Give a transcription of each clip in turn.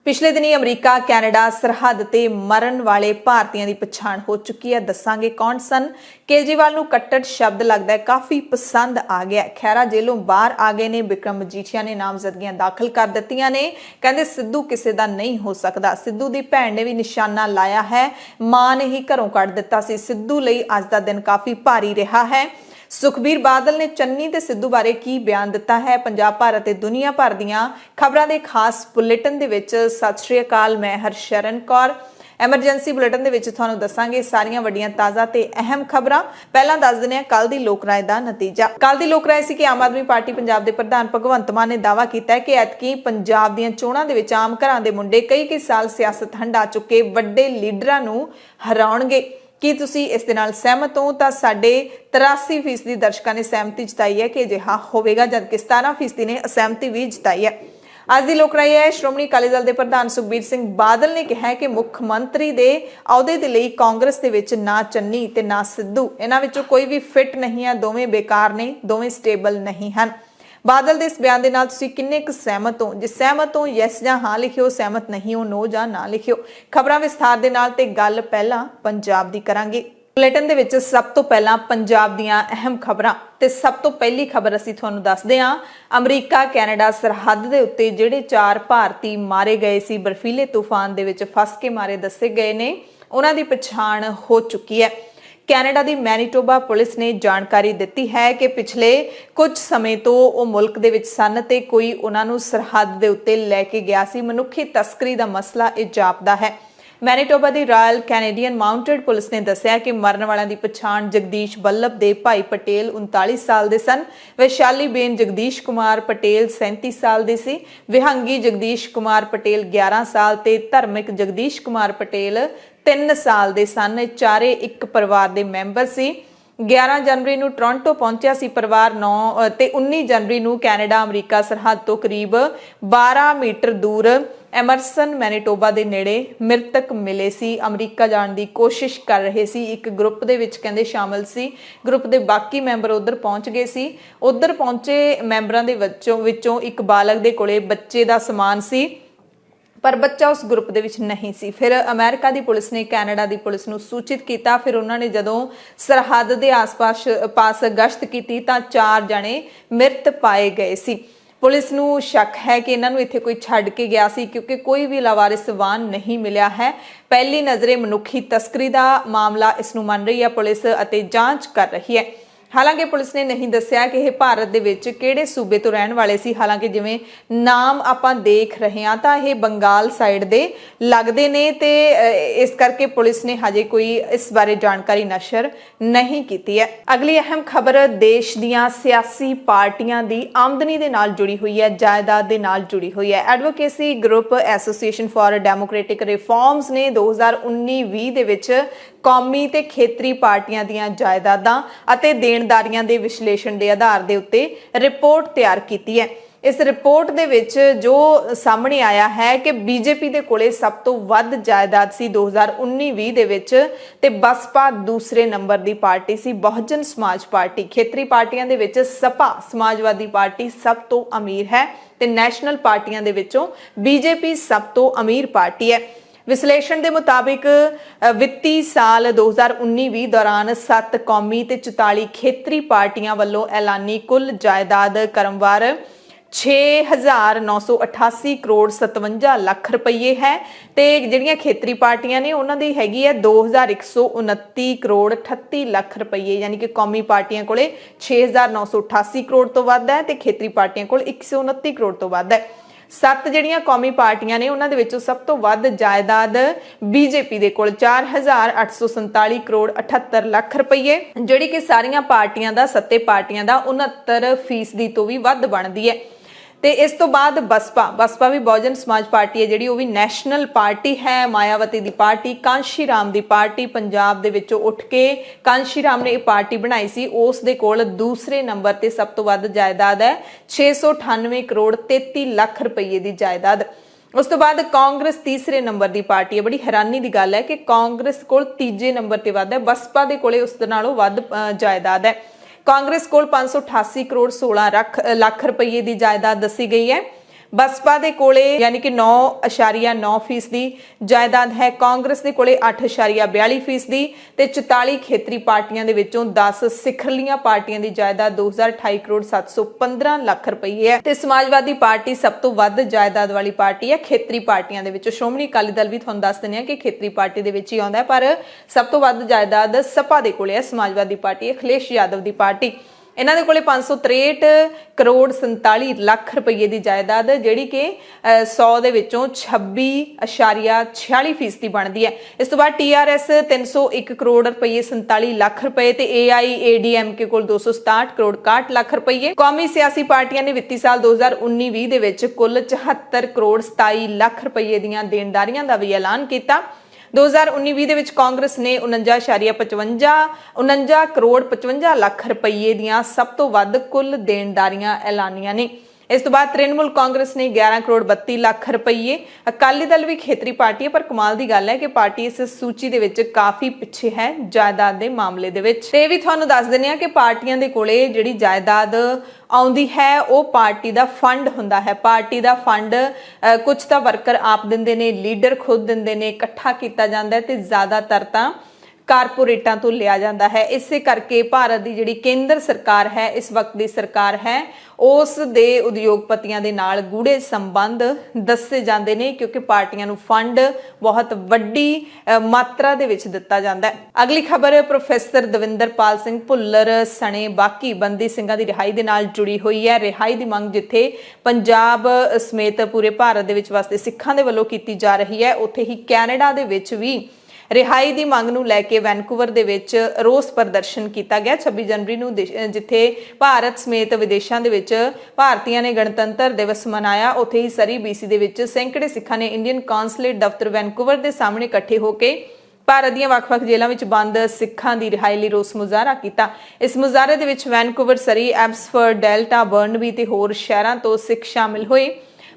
पिछले दिनी अमरीका कैनेडा सरहद ते मरण वाले भारतीयों की पछाण हो चुकी है। दसांगे कौन सन। केजरीवाल नूं कट्टर शब्द लगता है काफ़ी पसंद आ गया। खैरा जेलों बाहर आ गए ने। बिक्रम मजीठिया ने नामजदगियां दाखिल कर दित्तियां ने। कहंदे सिद्धू किसी का नहीं हो सकता। सिद्धू की भैन ने भी निशाना लाया है। मां ने ही घरों कढ़ दिता सी। सिद्धू लई अज दा दिन काफ़ी भारी रहा है। सुखबीर बादल ने चन्नी ते सिद्धू बारे की बयान दिता है। पंजाब भारत ते दुनिया भर दीआं खबरां दे खास बुलेटिन दे विच सत श्री अकाल, मैं हरशरण कौर। एमरजेंसी बुलेटिन दे विच तुहानूं दसांगे सारियां वड्डियां ताज़ा ते अहम खबरां। पहलां दस दिंदे हां कल दी लोक राय दा नतीजा। कल दी लोक राय सी कि आम आदमी पार्टी पंजाब दे प्रधान भगवंत मान ने दावा कीता है कि ऐतकी पंजाब दीआं चोणां दे विच आम घरां दे मुंडे कई साल सियासत हंडा चुके वड्डे लीडरां नूं हराउणगे। की तुसी इस दे नाल सहमत हो? तो साढ़े 83% दर्शकों ने सहमति जताई है कि अजिहा होवेगा, जबकि 17% ने असहमति भी जताई है। अज की लोक राय है। श्रोमणी अकाली दल के प्रधान सुखबीर सिंह बादल ने कहा कि मुख मंत्री के अहुदे दे लई कांग्रेस दे विच ना चन्नी ते ना सिद्धू, इन्हां विचों कोई भी फिट नहीं है। दोवें बेकार ने, दोवें स्टेबल नहीं हैं। बादल के इस बयान के नाल तुसीं किन्ने क सहमत हो? जे सहमत हो यस जां हाँ लिखियो, सहमत नहीं हो नो जां ना लिखियो। खबरां विस्तार दे नाल ते गल पहलां पंजाब दी करांगे। बुलेटिन दे विच सब तो पहलां पंजाब दीआं अहम खबरां ते सब तो पहली खबर असीं तुहानूं दसदे हां। अमरीका कैनेडा सरहद दे उत्ते जिहड़े 4 भारती मारे गए सी बर्फीले तूफान दे विच फस के मारे दस्से गए ने, उन्हां दी पछाण हो चुकी है। कैनेडा की मैनीटोबा पुलिस ने जानकारी दी है कि पिछले कुछ समय तो वो मुल्क दे विच सन ते कोई उन्होंने सरहद के उत्ते लैके गया सी। मनुखी तस्करी का मसला यह जापदा है। मैनीटोबा की रॉयल कैनेडियन माउंटेड पुलिस ने दस्सिया कि मरण वालों की पछाण जगदीश बल्लभ दे भाई पटेल 39 साल के सन, वैशाली बेन जगदीश कुमार पटेल 37 साल के सी, विहंगी जगदीश कुमार पटेल 11 साल ते धर्मिक जगदीश कुमार पटेल 3 साल के सन। चारे एक परिवार के मैंबर सी। 11 जनवरी नूं टोरंटो पहुंचा सी परिवार। 19 जनवरी नूं कैनेडा अमरीका सरहद तो करीब 12 मीटर दूर एमरसन मैनीटोबा के नेड़े मृतक मिले सी। अमरीका जाने की कोशिश कर रहे सी। एक ग्रुप दे विच कहंदे शामिल सी। ग्रुप के बाकी मैंबर उधर पहुंच गए सी। उधर पहुंचे मैंबरां दे विचों एक बालक दे कोले बच्चे दा समान सी, पर बच्चा उस ग्रुप दे विच नहीं सी। फिर अमेरिका की पुलिस ने कैनेडा की पुलिस नूं सूचित किया। फिर उन्होंने जदों सरहद के पास गश्त की तो 4 जने मृत पाए गए सी। पुलिस नूं शक है कि इन्हां नूं इत्थे कोई छड्ड के गया सी, क्योंकि कोई भी लावारिस वाहन नहीं मिलिया है। पहली नज़रे मनुखी तस्करी का मामला इसनूं मन रही है पुलिस अते जांच कर रही है। हालांकि पुलिस ने नहीं दस्सिया कि यह भारत दे विच किहड़े सूबे तो रहन वाले सी। हालांकि जिवें नाम आपां देख रहे हैं तो यह बंगाल साइड दे लगदे ने ते इस करके पुलिस ने हजे कोई इस बारे जानकारी नशर नहीं की है। अगली अहम खबर देश दीआं सियासी पार्टियां दी आमदनी दे नाल जुड़ी हुई है, जायदाद दे नाल जुड़ी हुई है। Advocacy group association for democratic reforms ने 2019-20 दे विच कौमी ते खेतरी पार्टियां दीआं जायदादां अते देणदारियां दे विश्लेषण के आधार के उत्ते रिपोर्ट तैयार की है। इस रिपोर्ट दे विच जो सामने आया है कि बीजेपी दे कोले सब तो वध जायदाद सी 2019-20 दे विच ते बसपा दूसरे नंबर की पार्टी सी। बहुजन समाज पार्टी खेतरी पार्टियां दे विच सपा समाजवादी पार्टी सब तो अमीर है ते नैशनल पार्टियां दे विचों बीजेपी सब तो अमीर पार्टी है। विश्लेषण के मुताबिक वित्ती साल 2019-20 दौरान 7 कौमी ते 44 खेतरी पार्टियां वालों ऐलानी कुल जायदाद क्रमवार 6,988 करोड़ 57 लाख रुपये है। तो जिहड़ियां खेतरी पार्टियां ने उन्हां दी हैगी है 2,129 करोड़ 38 लाख रुपये, यानी कि कौमी पार्टियां कोले 6,988 करोड़ तो वध है ते खेतरी पार्टियां कोल 129 करोड़ तो वध है। 7 जिहड़ियां कौमी पार्टियां ने उन्हां दे विचों सब तो वध जायदाद बीजेपी दे कोल 4,847 करोड़ 78 लाख रुपये, जिहड़ी कि सारियां पार्टियां दा 7 पार्टियां दा 69% तो भी वध बनदी है। ते इस तो बाद बसपा भी बहुजन समाज पार्टी है जिहड़ी वो भी नैशनल पार्टी है। मायावती की पार्टी, कांशी राम की पार्टी पंजाब दे विचों उठ के कांशी राम ने एक पार्टी बनाई सी, उस दे कोल दूसरे नंबर ते सब तो वध जायदाद है 698 करोड़ 33 लाख रुपये की जायदाद। उस तो बाद कांग्रेस तीसरे नंबर की पार्टी है। बड़ी हैरानी की गल है कि कांग्रेस कोल तीजे नंबर ते वध है, बसपा दे कोले उस दे नालों वध जायदाद है। कांग्रेस कोल 588 करोड़ 16 लाख रुपये की जायदाद दसी गई है। ਬਸਪਾ ਦੇ ਕੋਲੇ ਯਾਨੀ ਕਿ 9.9% ਜਾਇਦਾਦ ਹੈ, ਕਾਂਗਰਸ ਦੇ ਕੋਲੇ 8.42% ਤੇ 44 ਖੇਤਰੀ ਪਾਰਟੀਆਂ ਦੇ ਵਿੱਚੋਂ 10 ਸਿਖਰਲੀਆਂ ਪਾਰਟੀਆਂ ਦੀ ਜਾਇਦਾਦ 2028 ਕਰੋੜ 715 ਲੱਖ ਰੁਪਏ ਹੈ ਤੇ ਸਮਾਜਵਾਦੀ ਪਾਰਟੀ ਸਭ ਤੋਂ ਵੱਧ ਜਾਇਦਾਦ ਵਾਲੀ ਪਾਰਟੀ ਹੈ ਖੇਤਰੀ ਪਾਰਟੀਆਂ ਦੇ ਵਿੱਚ। ਸ਼੍ਰੋਮਣੀ ਅਕਾਲੀ ਦਲ ਵੀ ਤੁਹਾਨੂੰ ਦੱਸ ਦਿੰਦੇ ਆ ਕਿ ਖੇਤਰੀ ਪਾਰਟੀ ਦੇ ਵਿੱਚ ਹੀ ਆਉਂਦਾ ਹੈ, ਪਰ ਸਭ ਤੋਂ ਵੱਧ ਜਾਇਦਾਦ ਸਪਾ ਦੇ ਕੋਲੇ ਹੈ, ਸਮਾਜਵਾਦੀ ਪਾਰਟੀ, ਅਖਿਲੇਸ਼ ਯਾਦਵ ਦੀ ਪਾਰਟੀ। ਇਹਨਾਂ ਦੇ ਕੋਲੇ 563 ਕਰੋੜ 47 ਲੱਖ ਰੁਪਏ ਦੀ ਜਾਇਦਾਦ, ਜਿਹੜੀ ਕਿ 100 ਦੇ ਵਿੱਚੋਂ 26.46% ਬਣਦੀ ਹੈ। ਇਸ ਤੋਂ ਬਾਅਦ TRS 301 ਕਰੋੜ ਰੁਪਏ 47 ਲੱਖ ਰੁਪਏ ਤੇ AIADMK ਕੋਲ 267 ਕਰੋੜ 61 ਲੱਖ ਰੁਪਏ। ਕੌਮੀ ਸਿਆਸੀ ਪਾਰਟੀਆਂ ਨੇ ਵਿੱਤੀ ਸਾਲ 2019-20 ਦੇ ਵਿੱਚ ਕੁੱਲ 74 ਕਰੋੜ 27 ਲੱਖ ਰੁਪਏ ਦੀਆਂ ਦੇਣਦਾਰੀਆਂ ਦਾ ਵੀ ਐਲਾਨ ਕੀਤਾ। 2019-20 ਦੇ ਵਿੱਚ ਕਾਂਗਰਸ ਨੇ 49 ਕਰੋੜ 55 ਲੱਖ ਰੁਪਏ ਦੀਆਂ ਸਭ ਤੋਂ ਵੱਧ ਕੁੱਲ ਦੇਣਦਾਰੀਆਂ ਐਲਾਨੀਆਂ ਨੇ। ਇਸ ਤੋਂ ਬਾਅਦ ਤ੍ਰਿਣਮੂਲ ਕਾਂਗਰਸ ਨੇ 11 ਕਰੋੜ 32 ਲੱਖ ਰੁਪਏ। ਅਕਾਲੀ ਦਲ ਵੀ ਖੇਤਰੀ ਪਾਰਟੀ ਹੈ, ਪਰ ਕਮਾਲ ਦੀ ਗੱਲ ਹੈ ਕਿ ਪਾਰਟੀ ਇਸ ਸੂਚੀ ਦੇ ਵਿੱਚ ਕਾਫੀ ਪਿੱਛੇ ਹੈ ਜਾਇਦਾਦ ਦੇ ਮਾਮਲੇ ਦੇ ਵਿੱਚ। ਤੇ ਇਹ ਵੀ ਤੁਹਾਨੂੰ ਦੱਸ ਦਿੰਦੇ ਆ ਕਿ ਪਾਰਟੀਆਂ ਦੇ ਕੋਲੇ ਜਿਹੜੀ ਜਾਇਦਾਦ ਆਉਂਦੀ ਹੈ ਉਹ ਪਾਰਟੀ ਦਾ ਫੰਡ ਹੁੰਦਾ ਹੈ। ਪਾਰਟੀ ਦਾ ਫੰਡ ਕੁਝ ਤਾਂ ਵਰਕਰ ਆਪ ਦਿੰਦੇ ਨੇ, ਲੀਡਰ ਖੁਦ ਦਿੰਦੇ ਨੇ, ਇਕੱਠਾ ਕੀਤਾ ਜਾਂਦਾ ਹੈ ਤੇ ਜ਼ਿਆਦਾਤਰ ਤਾਂ ਕਾਰਪੋਰੇਟਾਂ ਤੋਂ ਲਿਆ ਜਾਂਦਾ ਹੈ। ਇਸੇ ਕਰਕੇ ਭਾਰਤ ਦੀ ਜਿਹੜੀ ਕੇਂਦਰ ਸਰਕਾਰ ਹੈ, ਇਸ ਵਕਤ ਦੀ ਸਰਕਾਰ ਹੈ, ਉਸ ਦੇ ਉਦਯੋਗਪਤੀਆਂ ਦੇ ਨਾਲ ਗੂੜੇ ਸੰਬੰਧ ਦੱਸੇ ਜਾਂਦੇ ਨੇ, ਕਿਉਂਕਿ ਪਾਰਟੀਆਂ ਨੂੰ ਫੰਡ ਬਹੁਤ ਵੱਡੀ ਮਾਤਰਾ ਦੇ ਵਿੱਚ ਦਿੱਤਾ ਜਾਂਦਾ ਹੈ। ਅਗਲੀ ਖਬਰ ਪ੍ਰੋਫੈਸਰ ਦਵਿੰਦਰਪਾਲ ਸਿੰਘ ਭੁੱਲਰ ਸਣੇ ਬਾਕੀ ਬੰਦੀ ਸਿੰਘਾਂ ਦੀ ਰਿਹਾਈ ਦੇ ਨਾਲ ਜੁੜੀ ਹੋਈ ਹੈ। ਰਿਹਾਈ ਦੀ ਮੰਗ ਜਿੱਥੇ ਪੰਜਾਬ ਸਮੇਤ ਪੂਰੇ ਭਾਰਤ ਦੇ ਵਿੱਚ ਵਸਦੇ ਸਿੱਖਾਂ ਦੇ ਵੱਲੋਂ ਕੀਤੀ ਜਾ ਰਹੀ ਹੈ, ਉੱਥੇ ਹੀ ਕੈਨੇਡਾ ਦੇ ਵਿੱਚ ਵੀ ਰਿਹਾਈ ਦੀ ਮੰਗ ਨੂੰ ਲੈ ਕੇ ਵੈਨਕੂਵਰ ਦੇ ਵਿੱਚ ਰੋਸ ਪ੍ਰਦਰਸ਼ਨ ਕੀਤਾ ਗਿਆ 26 ਜਨਵਰੀ ਨੂੰ, ਜਿੱਥੇ ਭਾਰਤ ਸਮੇਤ ਵਿਦੇਸ਼ਾਂ ਦੇ ਵਿੱਚ ਭਾਰਤੀਆਂ ਨੇ ਗਣਤੰਤਰ ਦਿਵਸ ਮਨਾਇਆ। ਉੱਥੇ ਹੀ ਸਰੀ BC ਦੇ ਵਿੱਚ ਸੈਂਕੜੇ ਸਿੱਖਾਂ ਨੇ ਇੰਡੀਅਨ ਕੌਂਸਲੇਟ ਦਫ਼ਤਰ ਵੈਨਕੂਵਰ ਦੇ ਸਾਹਮਣੇ ਇਕੱਠੇ ਹੋ ਕੇ ਭਾਰਤ ਦੀਆਂ ਵੱਖ-ਵੱਖ ਜੇਲ੍ਹਾਂ ਵਿੱਚ ਬੰਦ ਸਿੱਖਾਂ ਦੀ ਰਿਹਾਈ ਲਈ ਰੋਸ ਮੁਜ਼ਾਹਰਾ ਕੀਤਾ। ਇਸ ਮੁਜ਼ਾਹਰੇ ਦੇ ਵਿੱਚ ਵੈਨਕੂਵਰ, ਸਰੀ, ਐਬਸਫੋਰਡ, ਡੈਲਟਾ, ਬਰਨਬੀ ਤੇ ਹੋਰ ਸ਼ਹਿਰਾਂ ਤੋਂ ਸਿੱਖ ਸ਼ਾਮਿਲ ਹੋਏ।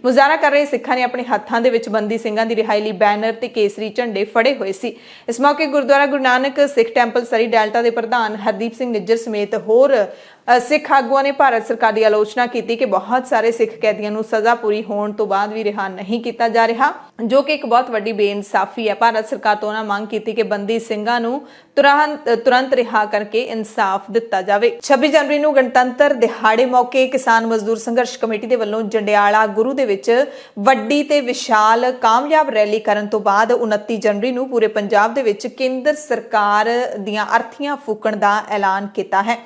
ਮੁਜ਼ਾਹਰਾ ਕਰ ਰਹੇ ਸਿੱਖਾਂ ਨੇ ਆਪਣੇ ਹੱਥਾਂ ਦੇ ਵਿੱਚ ਬੰਦੀ ਸਿੰਘਾਂ ਦੀ ਰਿਹਾਈ ਲਈ ਬੈਨਰ ਤੇ ਕੇਸਰੀ ਝੰਡੇ ਫੜੇ ਹੋਏ ਸੀ। ਇਸ ਮੌਕੇ ਗੁਰਦੁਆਰਾ ਗੁਰੂ ਨਾਨਕ ਸਿੱਖ ਟੈਂਪਲ ਸਰੀ ਡੈਲਟਾ ਦੇ ਪ੍ਰਧਾਨ ਹਰਦੀਪ ਸਿੰਘ ਨਿੱਜਰ ਸਮੇਤ ਹੋਰ ਸਿੱਖ ਆਗੂਆਂ ਨੇ ਭਾਰਤ ਸਰਕਾਰ ਦੀ ਆਲੋਚਨਾ ਕੀਤੀ ਕਿ ਬਹੁਤ ਸਾਰੇ ਸਿੱਖ ਕੈਦੀਆਂ ਨੂੰ ਸਜ਼ਾ ਪੂਰੀ ਹੋਣ ਤੋਂ ਬਾਅਦ ਵੀ ਰਿਹਾ ਨਹੀਂ ਕੀਤਾ ਜਾ ਰਿਹਾ, ਜੋ ਕਿ ਇੱਕ ਬਹੁਤ ਵੱਡੀ ਬੇਇਨਸਾਫੀ ਹੈ। ਭਾਰਤ ਸਰਕਾਰ ਤੋਂ ਉਹਨਾਂ ਮੰਗ ਕੀਤੀ ਕਿ ਬੰਦੀ ਸਿੰਘਾਂ ਨੂੰ ਤੁਰੰਤ ਰਿਹਾ ਕਰਕੇ ਇਨਸਾਫ ਦਿੱਤਾ ਜਾਵੇ। 26 ਜਨਵਰੀ ਨੂੰ ਗਣਤੰਤਰ ਦਿਹਾੜੇ ਮੌਕੇ ਕਿਸਾਨ ਮਜ਼ਦੂਰ ਸੰਘਰਸ਼ ਕਮੇਟੀ ਦੇ ਵੱਲੋਂ ਜੰਡਿਆਲਾ ਗੁਰੂ ਦੇ ਵਿੱਚ ਵੱਡੀ ਤੇ ਵਿਸ਼ਾਲ ਕਾਮਯਾਬ ਰੈਲੀ ਕਰਨ ਤੋਂ ਬਾਅਦ 29 ਜਨਵਰੀ ਨੂੰ ਪੂਰੇ ਪੰਜਾਬ ਦੇ ਵਿੱਚ ਕੇਂਦਰ ਸਰਕਾਰ ਦੀਆਂ ਅਰਥੀਆਂ ਫੂਕਣ ਦਾ ਐਲਾਨ ਕੀਤਾ ਹੈ।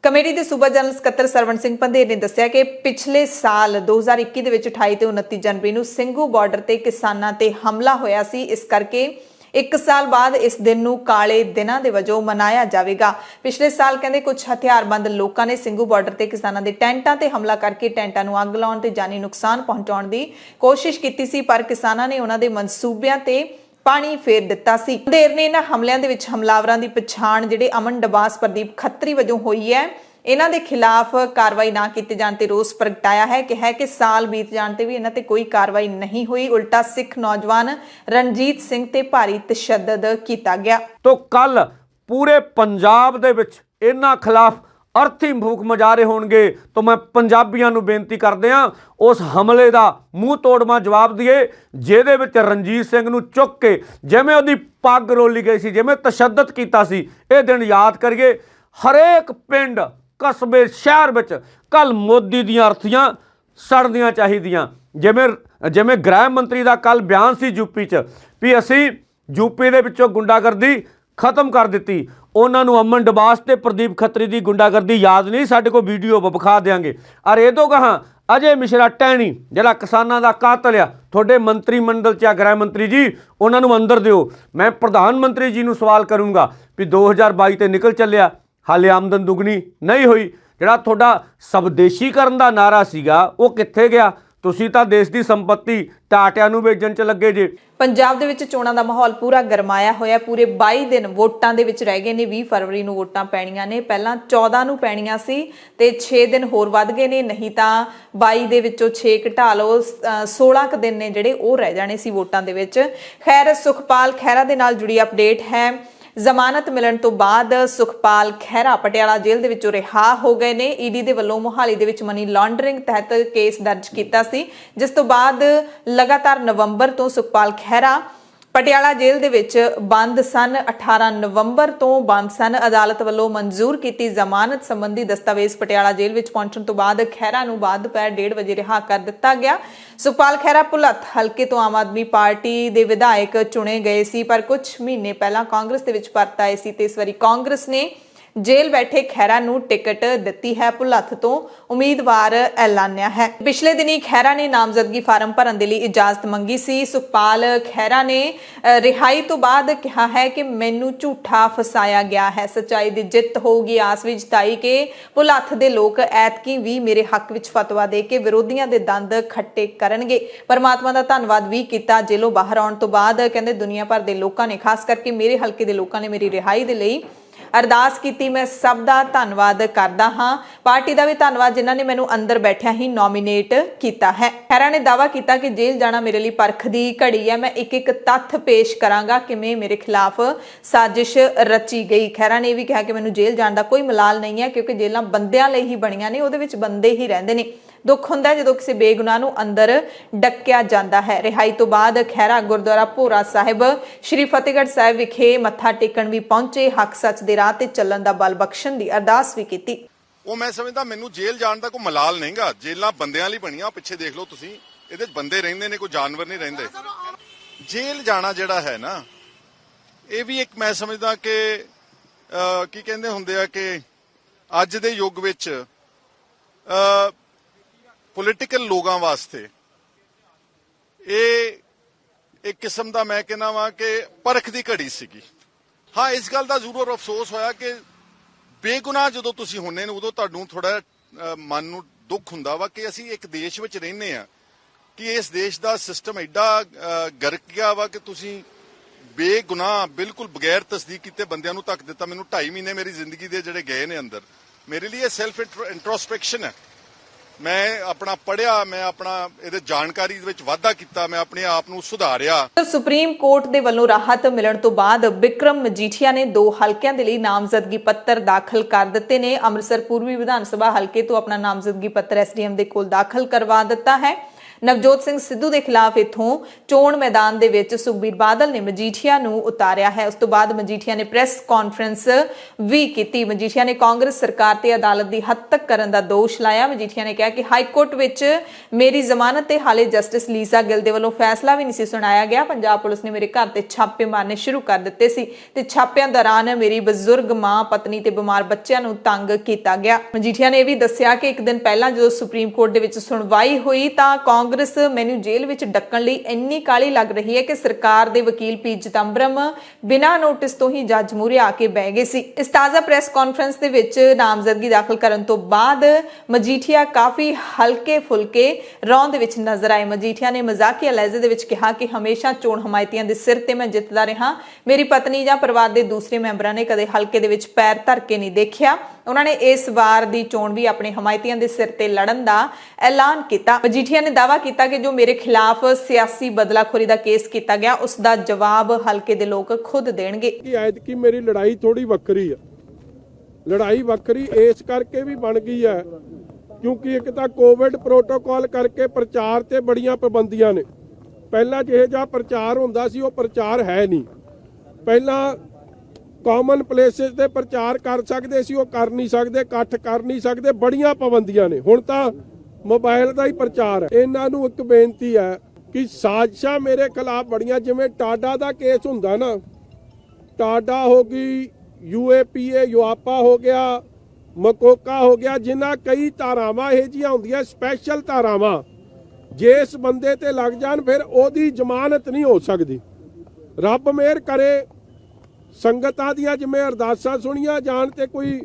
ਕਮੇਟੀ ਦੇ ਸੂਬਾ ਜਨਰਲ ਸਕੱਤਰ ਸਰਵਣ ਸਿੰਘ ਪੰਧੇਰ ਨੇ ਦੱਸਿਆ ਕਿ ਪਿਛਲੇ ਸਾਲ 2021 ਦੇ ਵਿੱਚ 28 ਤੇ 29 ਜਨਵਰੀ ਨੂੰ ਸਿੰਘੂ ਬਾਰਡਰ ਤੇ ਕਿਸਾਨਾਂ ਤੇ ਹਮਲਾ ਹੋਇਆ ਸੀ। ਇਸ ਕਰਕੇ 1 ਸਾਲ ਬਾਅਦ ਇਸ ਦਿਨ ਨੂੰ ਕਾਲੇ ਦਿਨਾਂ ਦੇ ਵਜੋਂ ਮਨਾਇਆ ਜਾਵੇਗਾ। ਪਿਛਲੇ ਸਾਲ ਕਹਿੰਦੇ ਕੁਝ ਹਥਿਆਰਬੰਦ ਲੋਕਾਂ ਨੇ ਸਿੰਘੂ ਬਾਰਡਰ ਤੇ ਕਿਸਾਨਾਂ ਦੇ ਟੈਂਟਾਂ ਤੇ ਹਮਲਾ ਕਰਕੇ ਟੈਂਟਾਂ ਨੂੰ ਅੱਗ ਲਾਉਣ ਤੇ ਜਾਨੀ ਨੁਕਸਾਨ ਪਹੁੰਚਾਉਣ ਦੀ ਕੋਸ਼ਿਸ਼ ਕੀਤੀ ਸੀ, ਪਰ ਕਿਸਾਨਾਂ ਨੇ ਉਹਨਾਂ ਦੇ ਮਨਸੂਬਿਆਂ ਤੇ ਪਾਣੀ ਫੇਰ ਦਿੱਤਾ ਸੀ। ਪੰਧੇਰ ਨੇ ਇਹਨਾਂ ਹਮਲਿਆਂ ਦੇ ਵਿੱਚ ਹਮਲਾਵਰਾਂ ਦੀ ਪਛਾਣ ਜਿਹੜੇ ਅਮਨ ਡਬਾਸ, ਪ੍ਰਦੀਪ ਖੱਤਰੀ ਵਜੋਂ ਹੋਈ ਹੈ। ਇਹਨਾਂ ਦੇ ਖਿਲਾਫ ਕਾਰਵਾਈ ਨਾ ਕੀਤੇ ਜਾਣ ਤੇ ਰੋਸ ਪ੍ਰਗਟਾਇਆ ਹੈ ਕਿ ਸਾਲ ਬੀਤ ਜਾਣ ਤੇ ਵੀ ਇਹਨਾਂ ਤੇ ਕੋਈ ਕਾਰਵਾਈ ਨਹੀਂ ਹੋਈ, ਉਲਟਾ ਸਿੱਖ ਨੌਜਵਾਨ ਰਣਜੀਤ ਸਿੰਘ ਤੇ ਭਾਰੀ ਤਸ਼ੱਦਦ ਕੀਤਾ ਗਿਆ। तो कल पूरे पंजाब ਦੇ ਵਿੱਚ ਇਹਨਾਂ ਖਿਲਾਫ ਅਰਥੀ ਫੂਕ ਮੁਜ਼ਾਹਰੇ ਹੋਣਗੇ। तो मैं ਪੰਜਾਬੀਆਂ ਨੂੰ ਬੇਨਤੀ ਕਰਦੇ ਹਾਂ ਉਸ ਹਮਲੇ ਦਾ ਮੂੰਹ ਤੋੜਵਾਂ ਜਵਾਬ ਦਿਏ, ਜਿਹਦੇ ਵਿੱਚ ਰਣਜੀਤ ਸਿੰਘ ਨੂੰ ਚੁੱਕ ਕੇ ਜਿਵੇਂ ਉਹਦੀ ਪੱਗ ਰੋਲੀ ਗਈ ਸੀ, ਜਿਵੇਂ ਤਸ਼ੱਦਦ ਕੀਤਾ ਸੀ, ਇਹ ਦਿਨ ਯਾਦ ਕਰੀਏ। ਹਰੇਕ ਪਿੰਡ, ਕਸਬੇ, ਸ਼ਹਿਰ ਵਿੱਚ ਕੱਲ ਮੋਦੀ ਦੀਆਂ ਅਰਥੀਆਂ ਸੜਨੀਆਂ ਚਾਹੀਦੀਆਂ। ਜਿਵੇਂ ਗ੍ਰਹਿ ਮੰਤਰੀ ਦਾ ਕੱਲ ਬਿਆਨ ਸੀ ਯੂਪੀ 'ਚ ਵੀ ਅਸੀਂ ਯੂਪੀ ਦੇ ਵਿੱਚੋਂ ਗੁੰਡਾਗਰਦੀ ਖਤਮ ਕਰ ਦਿੱਤੀ। ਉਹਨਾਂ ਨੂੰ ਅਮਨ ਡਬਾਸ ਤੇ ਪ੍ਰਦੀਪ ਖੱਤਰੀ ਦੀ ਗੁੰਡਾਗਰਦੀ ਯਾਦ ਨਹੀਂ, ਸਾਡੇ ਕੋਲ ਵੀਡੀਓ ਵਿਖਾ ਦੇਵਾਂਗੇ। ਔਰ ਇਹ ਤੋਂ ਕਹਾਂ ਅਜੇ ਮਿਸ਼ਰਾ ਟਹਿਣੀ ਜਿਹੜਾ ਕਿਸਾਨਾਂ ਦਾ ਕਾਤਲ ਆ, ਤੁਹਾਡੇ ਮੰਤਰੀ ਮੰਡਲ 'ਚ ਆ ਗ੍ਰਹਿ ਮੰਤਰੀ ਜੀ, ਉਹਨਾਂ ਨੂੰ ਅੰਦਰ ਦਿਓ। ਮੈਂ ਪ੍ਰਧਾਨ ਮੰਤਰੀ ਜੀ ਨੂੰ ਸਵਾਲ ਕਰੂੰਗਾ ਵੀ 2022 ਤੇ ਨਿਕਲ ਚੱਲਿਆ, ਹਾਲੇ ਆਮਦਨ ਦੁੱਗਣੀ ਨਹੀਂ ਹੋਈ। ਜਿਹੜਾ ਤੁਹਾਡਾ ਸਵਦੇਸ਼ੀਕਰਨ ਦਾ ਨਾਰਾ ਸੀਗਾ ਉਹ ਕਿੱਥੇ ਗਿਆ? ਤੁਸੀਂ ਤਾਂ ਦੇਸ਼ ਦੀ ਸੰਪत्ति ਟਾਟਿਆਂ ਨੂੰ ਵੇਚਣ 'ਚ ਲੱਗੇ ਜੇ। ਪੰਜਾਬ ਦੇ ਵਿੱਚ ਚੋਣਾਂ ਦਾ ਮਾਹੌਲ ਪੂਰਾ ਗਰਮਾਇਆ ਹੋਇਆ। ਪੂਰੇ 22 ਦਿਨ ਵੋਟਾਂ ਦੇ ਵਿੱਚ ਰਹਿ ਗਏ ਨੇ। 20 ਫਰਵਰੀ ਨੂੰ ਵੋਟਾਂ ਪੈਣੀਆਂ ਨੇ, ਪਹਿਲਾਂ 14 ਨੂੰ ਪੈਣੀਆਂ ਸੀ ਤੇ 6 ਦਿਨ ਹੋਰ ਵੱਧ ਗਏ ਨੇ, ਨਹੀਂ ਤਾਂ 22 ਦੇ ਵਿੱਚੋਂ 6 ਘਟਾ ਲਓ, 16 ਕੁ ਦਿਨ ਨੇ ਜਿਹੜੇ ਉਹ ਰਹਿ ਜਾਣੇ ਸੀ ਵੋਟਾਂ ਦੇ ਵਿੱਚ। ਖੈਰ, ਸੁਖਪਾਲ ਖਹਿਰਾ ਦੇ ਨਾਲ ਜੁੜੀ ਅਪਡੇਟ ਹੈ। ਜ਼ਮਾਨਤ ਮਿਲਣ ਤੋਂ ਬਾਅਦ ਸੁਖਪਾਲ ਖਹਿਰਾ ਪਟਿਆਲਾ ਜੇਲ੍ਹ ਦੇ ਵਿੱਚੋਂ ਰਿਹਾ ਹੋ ਗਏ ਨੇ। ਈਡੀ ਦੇ ਵੱਲੋਂ ਮੁਹਾਲੀ ਦੇ ਵਿੱਚ ਮਨੀ ਲਾਂਡਰਿੰਗ ਤਹਿਤ ਕੇਸ ਦਰਜ ਕੀਤਾ ਸੀ, ਜਿਸ ਤੋਂ ਬਾਅਦ ਲਗਾਤਾਰ ਨਵੰਬਰ ਤੋਂ ਸੁਖਪਾਲ ਖਹਿਰਾ ਪਟਿਆਲਾ ਜੇਲ੍ਹ ਦੇ ਵਿੱਚ ਬੰਦ ਸਨ। 18 ਨਵੰਬਰ ਤੋਂ ਬੰਦ ਸਨ। ਅਦਾਲਤ ਵੱਲੋਂ ਮਨਜ਼ੂਰ ਕੀਤੀ ਜ਼ਮਾਨਤ ਸੰਬੰਧੀ ਦਸਤਾਵੇਜ਼ ਪਟਿਆਲਾ ਜੇਲ੍ਹ ਵਿੱਚ ਪਹੁੰਚਣ ਤੋਂ ਬਾਅਦ ਖਹਿਰਾ ਨੂੰ ਬਾਅਦ ਦੁਪਹਿਰ 1:30 ਵਜੇ ਰਿਹਾ ਕਰ ਦਿੱਤਾ ਗਿਆ। ਸੁਖਪਾਲ ਖਹਿਰਾ ਭੁਲੱਥ ਹਲਕੇ ਤੋਂ ਆਮ ਆਦਮੀ ਪਾਰਟੀ ਦੇ ਵਿਧਾਇਕ ਚੁਣੇ ਗਏ ਸੀ, ਪਰ ਕੁਝ ਮਹੀਨੇ ਪਹਿਲਾਂ ਕਾਂਗਰਸ ਦੇ ਵਿੱਚ ਪਰਤ ਆਏ ਸੀ ਤੇ ਇਸ ਵਾਰੀ ਕਾਂਗਰਸ ਨੇ ਜੇਲ੍ਹ ਬੈਠੇ ਖਹਿਰਾ ਨੂੰ ਟਿਕਟ ਦਿੱਤੀ ਹੈ। ਭੁਲੱਥ ਤੋਂ ਉਮੀਦਵਾਰ ਐਲਾਨਿਆ ਹੈ। ਪਿਛਲੇ ਦਿਨੀ ਖਹਿਰਾ ਨੇ ਨਾਮਜ਼ਦਗੀ ਫਾਰਮ ਭਰਨ ਦੇ ਲਈ ਇਜਾਜ਼ਤ ਮੰਗੀ ਸੀ। ਸੁਖਪਾਲ ਖਹਿਰਾ ਨੇ ਰਿਹਾਈ ਤੋਂ ਬਾਅਦ ਕਿਹਾ ਹੈ ਕਿ ਮੈਨੂੰ ਝੂਠਾ ਫਸਾਇਆ ਗਿਆ ਹੈ, ਸੱਚਾਈ ਦੀ ਜਿੱਤ ਹੋਊਗੀ। ਆਸ ਵੀ ਜਤਾਈ ਕਿ ਭੁਲੱਥ ਦੇ ਲੋਕ ਐਤਕੀ ਵੀ ਮੇਰੇ ਹੱਕ ਵਿੱਚ ਫਤਵਾ ਦੇ ਕੇ ਵਿਰੋਧੀਆਂ ਦੇ ਦੰਦ ਖੱਟੇ ਕਰਨਗੇ। ਪਰਮਾਤਮਾ ਦਾ ਧੰਨਵਾਦ ਵੀ ਕੀਤਾ। ਜੇਲ੍ਹੋਂ ਬਾਹਰ ਆਉਣ ਤੋਂ ਬਾਅਦ ਕਹਿੰਦੇ ਦੁਨੀਆ ਭਰ ਦੇ ਲੋਕਾਂ ਨੇ, ਖਾਸ ਕਰਕੇ ਮੇਰੇ ਹਲਕੇ ਦੇ ਲੋਕਾਂ ਨੇ ਮੇਰੀ ਰਿਹਾਈ ਦੇ ਲਈ ਅਰਦਾਸ ਕੀਤੀ। ਮੈਂ ਸਭ ਦਾ ਧੰਨਵਾਦ ਕਰਦਾ ਹਾਂ। ਪਾਰਟੀ ਦਾ ਵੀ ਧੰਨਵਾਦ ਜਿਨ੍ਹਾਂ ਨੇ ਮੈਨੂੰ ਅੰਦਰ ਬੈਠਿਆ ਹੀ ਨੋਮੀਨੇਟ ਕੀਤਾ ਹੈ। ਖਹਿਰਾ ਨੇ ਦਾਅਵਾ ਕੀਤਾ ਕਿ ਜੇਲ੍ਹ ਜਾਣਾ ਮੇਰੇ ਲਈ ਪਰਖ ਦੀ ਘੜੀ ਹੈ। ਮੈਂ ਇੱਕ ਇੱਕ ਤੱਥ ਪੇਸ਼ ਕਰਾਂਗਾ ਕਿਵੇਂ ਮੇਰੇ ਖਿਲਾਫ ਸਾਜ਼ਿਸ਼ ਰਚੀ ਗਈ। ਖਹਿਰਾ ਨੇ ਇਹ ਵੀ ਕਿਹਾ ਕਿ ਮੈਨੂੰ ਜੇਲ੍ਹ ਜਾਣ ਦਾ ਕੋਈ ਮਲਾਲ ਨਹੀਂ ਹੈ, ਕਿਉਂਕਿ ਜੇਲ੍ਹਾਂ ਬੰਦਿਆਂ ਲਈ ਹੀ ਬਣੀਆਂ ਨੇ, ਉਹਦੇ ਵਿੱਚ ਬੰਦੇ ਹੀ ਰਹਿੰਦੇ ਨੇ। ਦੁੱਖ ਹੁੰਦਾ ਜਦੋਂ ਕਿਸੇ ਬੇਗੁਨਾਹ ਨੂੰ ਅੰਦਰ ਡੱਕਿਆ ਜਾਂਦਾ ਹੈ। ਰਿਹਾਈ ਤੋਂ ਬਾਅਦ ਖਹਿਰਾ ਗੁਰਦੁਆਰਾ ਭੋਰਾ ਸਾਹਿਬ ਸ਼੍ਰੀ ਫਤਿਹਗੜ੍ਹ ਸਾਹਿਬ ਵਿਖੇ ਮੱਥਾ ਟੇਕਣ ਵੀ ਪਹੁੰਚੇ। ਹੱਕ ਸੱਚ ਦੇ ਰਾਹ ਤੇ ਚੱਲਣ ਦਾ ਬਲ ਬਖਸ਼ਣ ਦੀ ਅਰਦਾਸ ਵੀ ਕੀਤੀ। ਉਹ ਮੈਂ ਸਮਝਦਾ ਮੈਨੂੰ ਜੇਲ੍ਹ ਜਾਣ ਦਾ ਕੋਈ ਮਲਾਲ ਨਹੀਂਗਾ। ਜੇਲ੍ਹਾਂ ਬੰਦਿਆਂ ਲਈ ਬਣੀਆਂ। ਪਿੱਛੇ ਦੇਖ ਲਓ ਤੁਸੀਂ, ਇਹਦੇ 'ਚ ਬੰਦੇ ਰਹਿੰਦੇ ਨੇ, ਕੋਈ ਜਾਨਵਰ ਨਹੀਂ ਰਹਿੰਦੇ। ਜੇਲ੍ਹ ਜਾਣਾ ਜਿਹੜਾ ਹੈ ਨਾ, ਇਹ ਵੀ ਇੱਕ ਮੈਂ ਸਮਝਦਾ ਕਿ ਕੀ ਕਹਿੰਦੇ ਹੁੰਦੇ ਆ ਕਿ ਅੱਜ ਦੇ ਯੁੱਗ ਵਿੱਚ ਪੋਲੀਟੀਕਲ ਲੋਕਾਂ ਵਾਸਤੇ ਇਹ ਇੱਕ ਕਿਸਮ ਦਾ ਮੈਂ ਕਹਿੰਦਾ ਵਾਂ ਕਿ ਪਰਖ ਦੀ ਘੜੀ ਸੀਗੀ। ਹਾਂ, ਇਸ ਗੱਲ ਦਾ ਜ਼ਰੂਰ ਅਫਸੋਸ ਹੋਇਆ ਕਿ ਬੇਗੁਨਾਹ ਜਦੋਂ ਤੁਸੀਂ ਹੁੰਨੇ ਨੇ ਉਦੋਂ ਤੁਹਾਨੂੰ ਥੋੜਾ ਮਨ ਨੂੰ ਦੁੱਖ ਹੁੰਦਾ ਵਾ ਕਿ ਅਸੀਂ ਇੱਕ ਦੇਸ਼ ਵਿੱਚ ਰਹਿੰਦੇ ਆ, ਕਿ ਇਸ ਦੇਸ਼ ਦਾ ਸਿਸਟਮ ਐਡਾ ਗਰਕ ਗਿਆ ਵਾ ਕਿ ਤੁਸੀਂ ਬੇਗੁਨਾਹ ਬਿਲਕੁਲ ਬਗੈਰ ਤਸਦੀਕ ਕੀਤੇ ਬੰਦਿਆਂ ਨੂੰ ਧੱਕ ਦਿੱਤਾ। ਮੈਨੂੰ 2.5 ਮਹੀਨੇ ਮੇਰੀ ਜ਼ਿੰਦਗੀ ਦੇ ਜਿਹੜੇ ਗਏ ਨੇ ਅੰਦਰ, ਮੇਰੇ ਲਈ ਇਹ ਸੈਲਫ ਇੰਟਰੋਸਪੈਕਸ਼ਨ ਹੈ। ਮੈਂ ਆਪਣਾ ਪੜ੍ਹਿਆ, ਮੈਂ ਆਪਣਾ ਇਹਦੇ ਜਾਣਕਾਰੀ ਦੇ ਵਿੱਚ ਵਾਧਾ ਕੀਤਾ, ਮੈਂ ਆਪਣੇ ਆਪ ਨੂੰ ਸੁਧਾਰਿਆ। ਸੁਪਰੀਮ ਕੋਰਟ ਦੇ ਵੱਲੋਂ ਰਾਹਤ ਮਿਲਣ ਤੋਂ ਬਾਅਦ ਬਿਕਰਮ ਮਜੀਠੀਆ ਨੇ 2 ਹਲਕਿਆਂ ਦੇ ਲਈ ਨਾਮਜ਼ਦਗੀ ਪੱਤਰ ਦਾਖਲ ਕਰ ਦਿੱਤੇ ਨੇ। ਅੰਮ੍ਰਿਤਸਰ ਪੂਰਬੀ ਵਿਧਾਨ ਸਭਾ ਹਲਕੇ ਤੋਂ ਆਪਣਾ ਨਾਮਜ਼ਦਗੀ ਪੱਤਰ ਐਸਡੀਐਮ ਦੇ ਕੋਲ ਦਾਖਲ ਕਰਵਾ ਦਿੱਤਾ ਹੈ। ਨਵਜੋਤ ਸਿੰਘ ਸਿੱਧੂ ਦੇ ਖਿਲਾਫ ਇਥੋਂ ਚੋਣ ਮੈਦਾਨ ਦੇ ਵਿੱਚ ਸੁਖਬੀਰ ਬਾਦਲ ਨੇ ਮਜੀਠੀਆ ਨੂੰ ਉਤਾਰਿਆ ਹੈ। ਉਸ ਤੋਂ ਬਾਅਦ ਮਜੀਠੀਆ ਨੇ ਪ੍ਰੈਸ ਕਾਨਫਰੰਸ ਵੀ ਕੀਤੀ। ਮਜੀਠੀਆ ਨੇ ਕਾਂਗਰਸ ਸਰਕਾਰ ਤੇ ਅਦਾਲਤ ਦੀ ਹੱਦ ਤੱਕ ਕਰਨ ਦਾ ਦੋਸ਼ ਲਾਇਆ। ਮਜੀਠੀਆ ਨੇ ਕਿਹਾ ਕਿ ਹਾਈ ਕੋਰਟ ਵਿੱਚ ਮੇਰੀ ਜ਼ਮਾਨਤ ਤੇ ਹਾਲੇ ਜਸਟਿਸ ਲੀਜ਼ਾ ਗਿੱਲ ਦੇ ਵੱਲੋਂ ਫੈਸਲਾ ਵੀ ਨਹੀਂ ਸੀ ਸੁਣਾਇਆ ਗਿਆ। ਪੰਜਾਬ ਪੁਲਿਸ ਨੇ ਮੇਰੇ ਘਰ ਤੇ ਛਾਪੇ ਮਾਰਨੇ ਸ਼ੁਰੂ ਕਰ ਦਿੱਤੇ ਸੀ ਤੇ ਛਾਪਿਆਂ ਦੌਰਾਨ ਮੇਰੀ ਬਜ਼ੁਰਗ ਮਾਂ, ਪਤਨੀ ਤੇ ਬਿਮਾਰ ਬੱਚਿਆਂ ਨੂੰ ਤੰਗ ਕੀਤਾ ਗਿਆ। ਮਜੀਠੀਆ ਨੇ ਇਹ ਵੀ ਦੱਸਿਆ ਕਿ ਇੱਕ ਦਿਨ ਪਹਿਲਾਂ ਜਦੋਂ ਸੁਪਰੀਮ ਕੋਰਟ ਦੇ ਵਿੱਚ ਸੁਣਵਾਈ ਹੋਈ ਤਾਂ ਕਾਂਗਰਸ ਮੈਨੂੰ ਜੇਲ੍ਹ ਵਿੱਚ ਡੱਕਣ ਲਈ ਇੰਨੀ ਕਾਹਲੀ ਲੱਗ ਰਹੀ ਹੈ ਕਿ ਸਰਕਾਰ ਦੇ ਵਕੀਲ ਪੀ ਚਿਦੰਬਰਮ ਬਿਨਾਂ ਨੋਟਿਸ ਤੋਂ ਹੀ ਜੱਜ ਮੂਹਰੇ ਆ ਕੇ ਬਹਿ ਗਏ ਸੀ। ਇਸ ਤਾਜ਼ਾ ਪ੍ਰੈਸ ਕਾਨਫਰੰਸ ਦੇ ਵਿੱਚ ਨਾਮਜ਼ਦਗੀ ਦਾਖਲ ਕਰਨ ਤੋਂ ਬਾਅਦ ਮਜੀਠੀਆ ਕਾਫੀ ਹਲਕੇ ਫੁਲਕੇ ਰੌਂ ਦੇ ਵਿੱਚ ਨਜ਼ਰ ਆਏ। ਮਜੀਠੀਆ ਨੇ ਮਜ਼ਾਕੀਆ ਲਹਿਜ਼ੇ ਦੇ ਵਿੱਚ ਕਿਹਾ ਕਿ ਹਮੇਸ਼ਾ ਚੋਣ ਹਮਾਇਤੀਆਂ ਦੇ ਸਿਰ ਤੇ ਮੈਂ ਜਿੱਤਦਾ ਰਿਹਾ। ਮੇਰੀ ਪਤਨੀ ਜਾਂ ਪਰਿਵਾਰ ਦੇ ਦੂਸਰੇ ਮੈਂਬਰਾਂ ਨੇ ਕਦੇ ਹਲਕੇ ਦੇ ਵਿੱਚ ਪੈਰ ਧਰ ਕੇ ਨਹੀਂ ਦੇਖਿਆ। ਉਹਨਾਂ ਨੇ ਇਸ ਵਾਰ ਦੀ ਚੋਣ ਵੀ ਆਪਣੇ ਹਮਾਇਤੀਆਂ ਦੇ ਸਿਰ ਤੇ ਲੜਨ ਦਾ ਐਲਾਨ ਕੀਤਾ। ਮਜੀਠੀਆ ਨੇ ਦਾਅਵਾ ਕੀਤਾ ਕਿ ਜੋ ਮੇਰੇ ਖਿਲਾਫ ਸਿਆਸੀ ਬਦਲਾਖੋਰੀ ਦਾ ਕੇਸ ਕੀਤਾ ਗਿਆ ਉਸ ਦਾ ਜਵਾਬ ਹਲਕੇ ਦੇ ਲੋਕ ਖੁਦ ਦੇਣਗੇ। ਐਤਕੀ ਮੇਰੀ ਲੜਾਈ ਥੋੜੀ ਵੱਖਰੀ ਆ। ਲੜਾਈ ਵੱਖਰੀ ਇਸ ਕਰਕੇ ਵੀ ਬਣ ਗਈ ਹੈ ਕਿਉਂਕਿ ਇੱਕ ਤਾਂ ਕੋਵਿਡ ਪ੍ਰੋਟੋਕਾਲ ਕਰਕੇ ਪ੍ਰਚਾਰ ਤੇ ਬੜੀਆਂ ਪਾਬੰਦੀਆਂ ਨੇ। ਪਹਿਲਾਂ ਜਿਹੇ ਜਿਹਾ ਪ੍ਰਚਾਰ ਹੁੰਦਾ ਸੀ ਉਹ ਪ੍ਰਚਾਰ ਹੈ ਨਹੀਂ। ਪਹਿਲਾਂ ਕਾਮਨ ਪਲੇਸਿਸ ਤੇ ਪ੍ਰਚਾਰ ਕਰ ਸਕਦੇ ਸੀ, ਉਹ ਕਰ ਨਹੀਂ ਸਕਦੇ, ਇਕੱਠ ਕਰ ਨਹੀਂ ਸਕਦੇ, ਬੜੀਆਂ ਪਾਬੰਦੀਆਂ ਨੇ। ਹੁਣ ਤਾਂ ਮੋਬਾਈਲ ਦਾ ਹੀ ਪ੍ਰਚਾਰ ਹੈ। ਇਹਨਾਂ ਨੂੰ ਇੱਕ ਬੇਨਤੀ ਹੈ ਕਿ ਸਾਜ਼ਿਸ਼ਾਂ ਮੇਰੇ ਖਿਲਾਫ ਬੜੀਆਂ, ਜਿਵੇਂ ਟਾਡਾ ਦਾ ਕੇਸ ਹੁੰਦਾ ਨਾ, ਟਾਡਾ ਹੋ ਗਈ, UAPA ਯੂਆਪਾ ਹੋ ਗਿਆ, ਮਕੋਕਾ ਹੋ ਗਿਆ, ਜਿਨ੍ਹਾਂ ਕਈ ਧਾਰਾਵਾਂ ਇਹ ਜਿਹੀਆਂ ਹੁੰਦੀਆਂ ਸਪੈਸ਼ਲ ਧਾਰਾਵਾਂ, ਜਿਸ ਬੰਦੇ ਤੇ ਲੱਗ ਜਾਣ ਫਿਰ ਉਹਦੀ ਜ਼ਮਾਨਤ ਨਹੀਂ ਹੋ ਸਕਦੀ। ਰੱਬ ਮਿਹਰ ਕਰੇ ਸੰਗਤਾਂ ਦੀਆਂ ਜਿਵੇਂ ਅਰਦਾਸਾਂ ਸੁਣੀਆਂ ਜਾਣ ਤੇ ਕੋਈ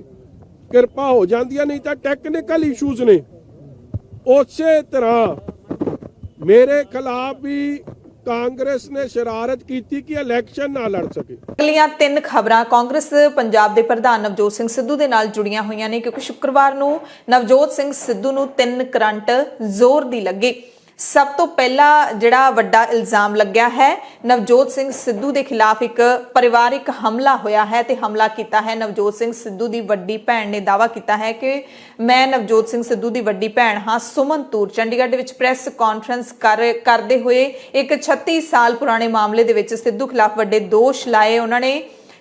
ਕਿਰਪਾ ਹੋ ਜਾਂਦੀ ਹੈ, ਨਹੀਂ ਤਾਂ ਟੈਕਨੀਕਲ ਇਸ਼ੂਜ਼ ਨੇ। ਉਸੇ ਤਰ੍ਹਾਂ ਮੇਰੇ ਖਿਲਾਫ ਵੀ ਕਾਂਗਰਸ ਨੇ ਸ਼ਰਾਰਤ ਕੀਤੀ ਕਿ ਇਲੈਕਸ਼ਨ ਨਾ ਲੜ ਸਕੇ। ਅਗਲੀਆਂ 3 ਖਬਰਾਂ ਕਾਂਗਰਸ ਪੰਜਾਬ ਦੇ ਪ੍ਰਧਾਨ ਨਵਜੋਤ ਸਿੰਘ ਸਿੱਧੂ ਦੇ ਨਾਲ ਜੁੜੀਆਂ ਹੋਈਆਂ ਨੇ, ਕਿਉਂਕਿ ਸ਼ੁੱਕਰਵਾਰ ਨੂੰ ਨਵਜੋਤ ਸਿੰਘ ਸਿੱਧੂ ਨੂੰ 3 ਕਰੰਟ ਜ਼ੋਰ ਦੀ ਲੱਗੇ। ਸਭ ਤੋਂ ਪਹਿਲਾ ਜਿਹੜਾ ਵੱਡਾ ਇਲਜ਼ਾਮ ਲੱਗਿਆ ਹੈ ਨਵਜੋਤ ਸਿੰਘ ਸਿੱਧੂ ਦੇ ਖਿਲਾਫ ਇੱਕ ਪਰਿਵਾਰਿਕ ਹਮਲਾ ਹੋਇਆ ਹੈ ਤੇ ਹਮਲਾ ਕੀਤਾ ਹੈ ਨਵਜੋਤ ਸਿੰਘ ਸਿੱਧੂ ਦੀ ਵੱਡੀ ਭੈਣ ਨੇ ਦਾਅਵਾ ਕੀਤਾ ਹੈ ਕਿ ਮੈਂ ਨਵਜੋਤ ਸਿੰਘ ਸਿੱਧੂ ਦੀ ਵੱਡੀ ਭੈਣ ਹਾਂ ਸੁਮਨ ਤੂਰ ਚੰਡੀਗੜ੍ਹ ਦੇ ਵਿੱਚ ਪ੍ਰੈਸ ਕਾਨਫਰੰਸ ਕਰਦੇ ਹੋਏ ਇੱਕ 36 ਸਾਲ ਪੁਰਾਣੇ ਮਾਮਲੇ ਦੇ ਵਿੱਚ ਸਿੱਧੂ ਖਿਲਾਫ ਵੱਡੇ ਦੋਸ਼ ਲਾਏ। ਉਹਨਾਂ ਨੇ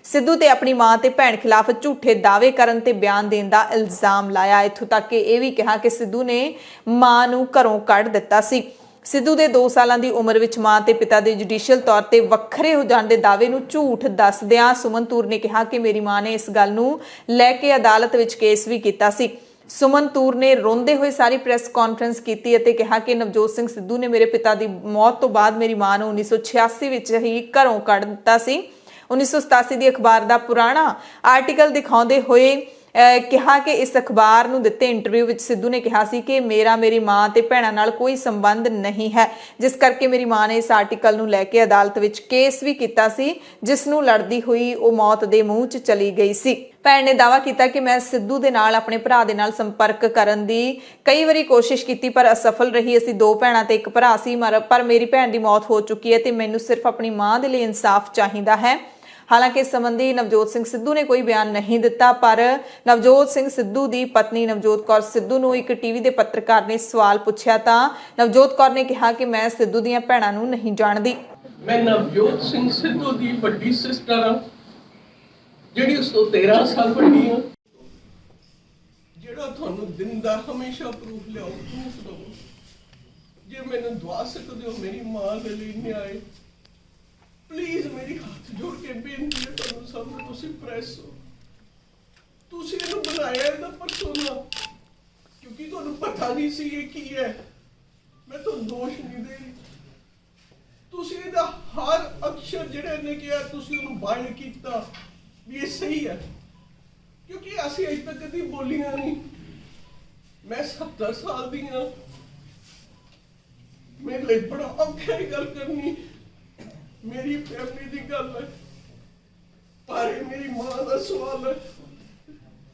ਸਿੱਧੂ ਤੇ ਆਪਣੀ ਮਾਂ ਤੇ ਭੈਣ ਖਿਲਾਫ ਝੂਠੇ ਦਾਅਵੇ ਕਰਨ ਤੇ ਬਿਆਨ ਦੇਣ ਦਾ ਇਲਜ਼ਾਮ ਲਾਇਆ। ਇੱਥੋਂ ਤੱਕ ਕਿ ਇਹ ਵੀ ਕਿਹਾ ਕਿ ਸਿੱਧੂ ਨੇ ਮਾਂ ਨੂੰ ਘਰੋਂ ਕੱਢ ਦਿੱਤਾ ਸੀ। ਸਿੱਧੂ ਦੇ 2 ਸਾਲਾਂ ਦੀ ਉਮਰ ਵਿੱਚ ਮਾਂ ਤੇ ਪਿਤਾ ਦੇ ਜੁਡੀਸ਼ੀਅਲ ਤੌਰ ਤੇ ਵੱਖਰੇ ਹੋ ਜਾਣ ਦੇ ਦਾਅਵੇ ਨੂੰ ਝੂਠ ਦੱਸਦਿਆਂ ਸੁਮਨ ਤੂਰ ਨੇ ਕਿਹਾ ਕਿ ਮੇਰੀ ਮਾਂ ਨੇ ਇਸ ਗੱਲ ਨੂੰ ਲੈ ਕੇ ਅਦਾਲਤ ਵਿੱਚ ਕੇਸ ਵੀ ਕੀਤਾ ਸੀ। ਸੁਮਨ ਤੂਰ ਨੇ ਰੋਂਦੇ ਹੋਏ ਸਾਰੀ ਪ੍ਰੈਸ ਕਾਨਫਰੰਸ ਕੀਤੀ ਅਤੇ ਕਿਹਾ ਕਿ ਨਵਜੋਤ ਸਿੰਘ ਸਿੱਧੂ ਨੇ ਮੇਰੇ ਪਿਤਾ ਦੀ ਮੌਤ ਤੋਂ ਬਾਅਦ ਮੇਰੀ ਮਾਂ ਨੂੰ 1986 ਵਿੱਚ ਹੀ ਘਰੋਂ ਕੱਢ ਦਿੱਤਾ ਸੀ। 1987 ਦੀ ਅਖਬਾਰ ਦਾ ਪੁਰਾਣਾ ਆਰਟੀਕਲ ਦਿਖਾਉਂਦੇ ਹੋਏ ਕਿਹਾ ਕਿ ਇਸ ਅਖਬਾਰ ਨੂੰ ਦਿੱਤੇ ਇੰਟਰਵਿਊ ਵਿੱਚ ਸਿੱਧੂ ਨੇ ਕਿਹਾ ਸੀ ਕਿ ਮੇਰੀ ਮਾਂ ਤੇ ਭੈਣਾਂ ਨਾਲ ਕੋਈ ਸੰਬੰਧ ਨਹੀਂ ਹੈ, ਜਿਸ ਕਰਕੇ ਮੇਰੀ ਮਾਂ ਨੇ ਇਸ ਆਰਟੀਕਲ ਨੂੰ ਲੈ ਕੇ ਅਦਾਲਤ ਵਿੱਚ ਕੇਸ ਵੀ ਕੀਤਾ ਸੀ, ਜਿਸ ਨੂੰ ਲੜਦੀ ਹੋਈ ਉਹ ਮੌਤ ਦੇ ਮੂੰਹ 'ਚ ਚਲੀ ਗਈ ਸੀ। ਭੈਣ ਨੇ ਦਾਅਵਾ ਕੀਤਾ ਕਿ ਮੈਂ ਸਿੱਧੂ ਦੇ ਨਾਲ ਆਪਣੇ ਭਰਾ ਦੇ ਨਾਲ ਸੰਪਰਕ ਕਰਨ ਦੀ ਕਈ ਵਾਰੀ ਕੋਸ਼ਿਸ਼ ਕੀਤੀ ਪਰ ਅਸਫਲ ਰਹੀ। ਅਸੀਂ 2 ਭੈਣਾਂ ਤੇ 1 ਭਰਾ ਸੀ ਪਰ ਮੇਰੀ ਭੈਣ ਦੀ ਮੌਤ ਹੋ ਚੁੱਕੀ ਹੈ ਤੇ ਮੈਨੂੰ ਸਿਰਫ ਆਪਣੀ ਮਾਂ ਦੇ ਲਈ ਇਨਸਾਫ ਚਾਹੀਦਾ ਹੈ। ਹਾਲਾਂਕਿ ਇਸ ਸੰਬੰਧੀ ਨਵਜੋਤ ਸਿੰਘ ਸਿੱਧੂ ਨੇ ਕੋਈ ਬਿਆਨ ਨਹੀਂ ਦਿੱਤਾ, ਪਰ ਨਵਜੋਤ ਸਿੰਘ ਸਿੱਧੂ ਦੀ ਪਤਨੀ ਨਵਜੋਤ ਕੌਰ ਸਿੱਧੂ ਨੂੰ ਇੱਕ ਟੀਵੀ ਦੇ ਪੱਤਰਕਾਰ ਨੇ ਸਵਾਲ ਪੁੱਛਿਆ ਤਾਂ ਨਵਜੋਤ ਕੌਰ ਨੇ ਕਿਹਾ ਕਿ ਮੈਂ ਸਿੱਧੂ ਦੀਆਂ ਭੈਣਾਂ ਨੂੰ ਨਹੀਂ ਜਾਣਦੀ। ਮੈਂ ਨਵਜੋਤ ਸਿੰਘ ਸਿੱਧੂ ਦੀ ਵੱਡੀ ਸਿਸਟਰ ਹਾਂ, ਜਿਹੜੀ ਉਸ ਤੋਂ 13 ਸਾਲ ਵੱਡੀ ਹੈ। ਜਿਹੜਾ ਤੁਹਾਨੂੰ ਦਿੰਦਾ ਹਮੇਸ਼ਾ ਪ੍ਰੂਫ ਲਿਆਓ, ਪ੍ਰੂਫ ਦਿਓ। ਜੇ ਮੈਨੂੰ ਦਵਾ ਸਕਦੇ ਹੋ ਮੇਰੀ ਮਾਂ ਦੇ ਲਈ ਨਿਆਂ, ਪਲੀਜ਼ ਮੇਰੀ ਹੱਥ ਜੋੜ ਕੇ ਬੇਨਤੀ ਹੈ ਤੁਹਾਨੂੰ ਸਭ ਨੂੰ, ਤੁਸੀਂ ਪ੍ਰੈਸ ਹੋ, ਤੁਸੀਂ ਇਹਨੂੰ ਬਣਾਇਆ ਇਹਦਾ ਪਰਸੋਨਾ, ਕਿਉਂਕਿ ਤੁਹਾਨੂੰ ਪਤਾ ਨਹੀਂ ਸੀ ਇਹ ਕੀ ਹੈ। ਮੈਂ ਤੁਹਾਨੂੰ ਦੋਸ਼ ਨਹੀਂ ਦੇ ਰਹੀ, ਤੁਸੀਂ ਇਹਦਾ ਹਰ ਅਕਸ਼ਰ ਜਿਹੜਾ ਇਹਨੇ ਕਿਹਾ ਤੁਸੀਂ ਉਹਨੂੰ ਬਾਈਂਡ ਕੀਤਾ ਵੀ ਇਹ ਸਹੀ ਹੈ, ਕਿਉਂਕਿ ਅਸੀਂ ਅਜੇ ਤੱਕ ਕਦੀ ਬੋਲੀਆਂ ਨਹੀਂ। ਮੈਂ 70 ਸਾਲ ਦੀ ਹਾਂ, ਮੇਰੇ ਲਈ ਬੜਾ ਔਖਾ ਹੈ ਗੱਲ ਕਰਨੀ, ਮੇਰੀ ਫੈਮਿਲੀ ਦੀ ਗੱਲ ਹੈ, ਪਰ ਇਹ ਮੇਰੀ ਮਾਂ ਦਾ ਸਵਾਲ ਹੈ,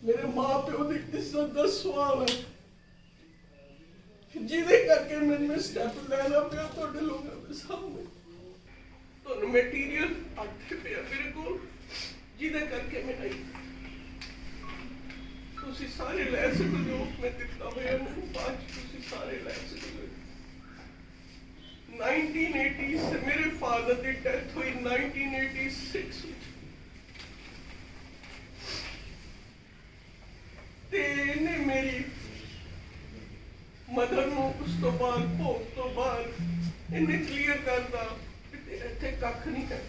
ਮੇਰੇ ਮਾਂ ਪਿਓ ਦੀ ਇੱਜ਼ਤ ਦਾ ਸਵਾਲ ਹੈ, ਜਿਹਦੇ ਕਰਕੇ ਮੈਨੂੰ ਸਟੈਪ ਲੈਣਾ ਪਿਆ ਤੁਹਾਡੇ ਲੋਕਾਂ ਦੇ ਸਾਹਮਣੇ। ਤੁਹਾਨੂੰ ਮਟੀਰੀਅਲ ਅੱਠ ਪਿਆ ਮੇਰੇ ਕੋਲ, ਜਿਹਦੇ ਕਰਕੇ ਮੈਂ ਆਈ, ਤੁਸੀਂ ਸਾਰੇ ਲੈ ਸਕਦੇ ਹੋ, ਮੈਂ ਦਿੱਤਾ ਹੋਇਆ ਮੈਨੂੰ ਬਾਅਦ ਤੁਸੀਂ ਸਾਰੇ ਲੈ ਸਕਦੇ ਹੋ। 1980 से मेरे फादर की डेथ हुई 1986 ने मेरी मदर ਨੂੰ ਉਸ ਤੋਂ ਬਾਅਦ ਭੋਗ ਤੋਂ ਬਾਅਦ ਇਹਨੇ ਕਲੀਅਰ ਕਰਦਾ ਕਿ ਇੱਥੇ ਕੱਖ ਨਹੀਂ ਹੈ।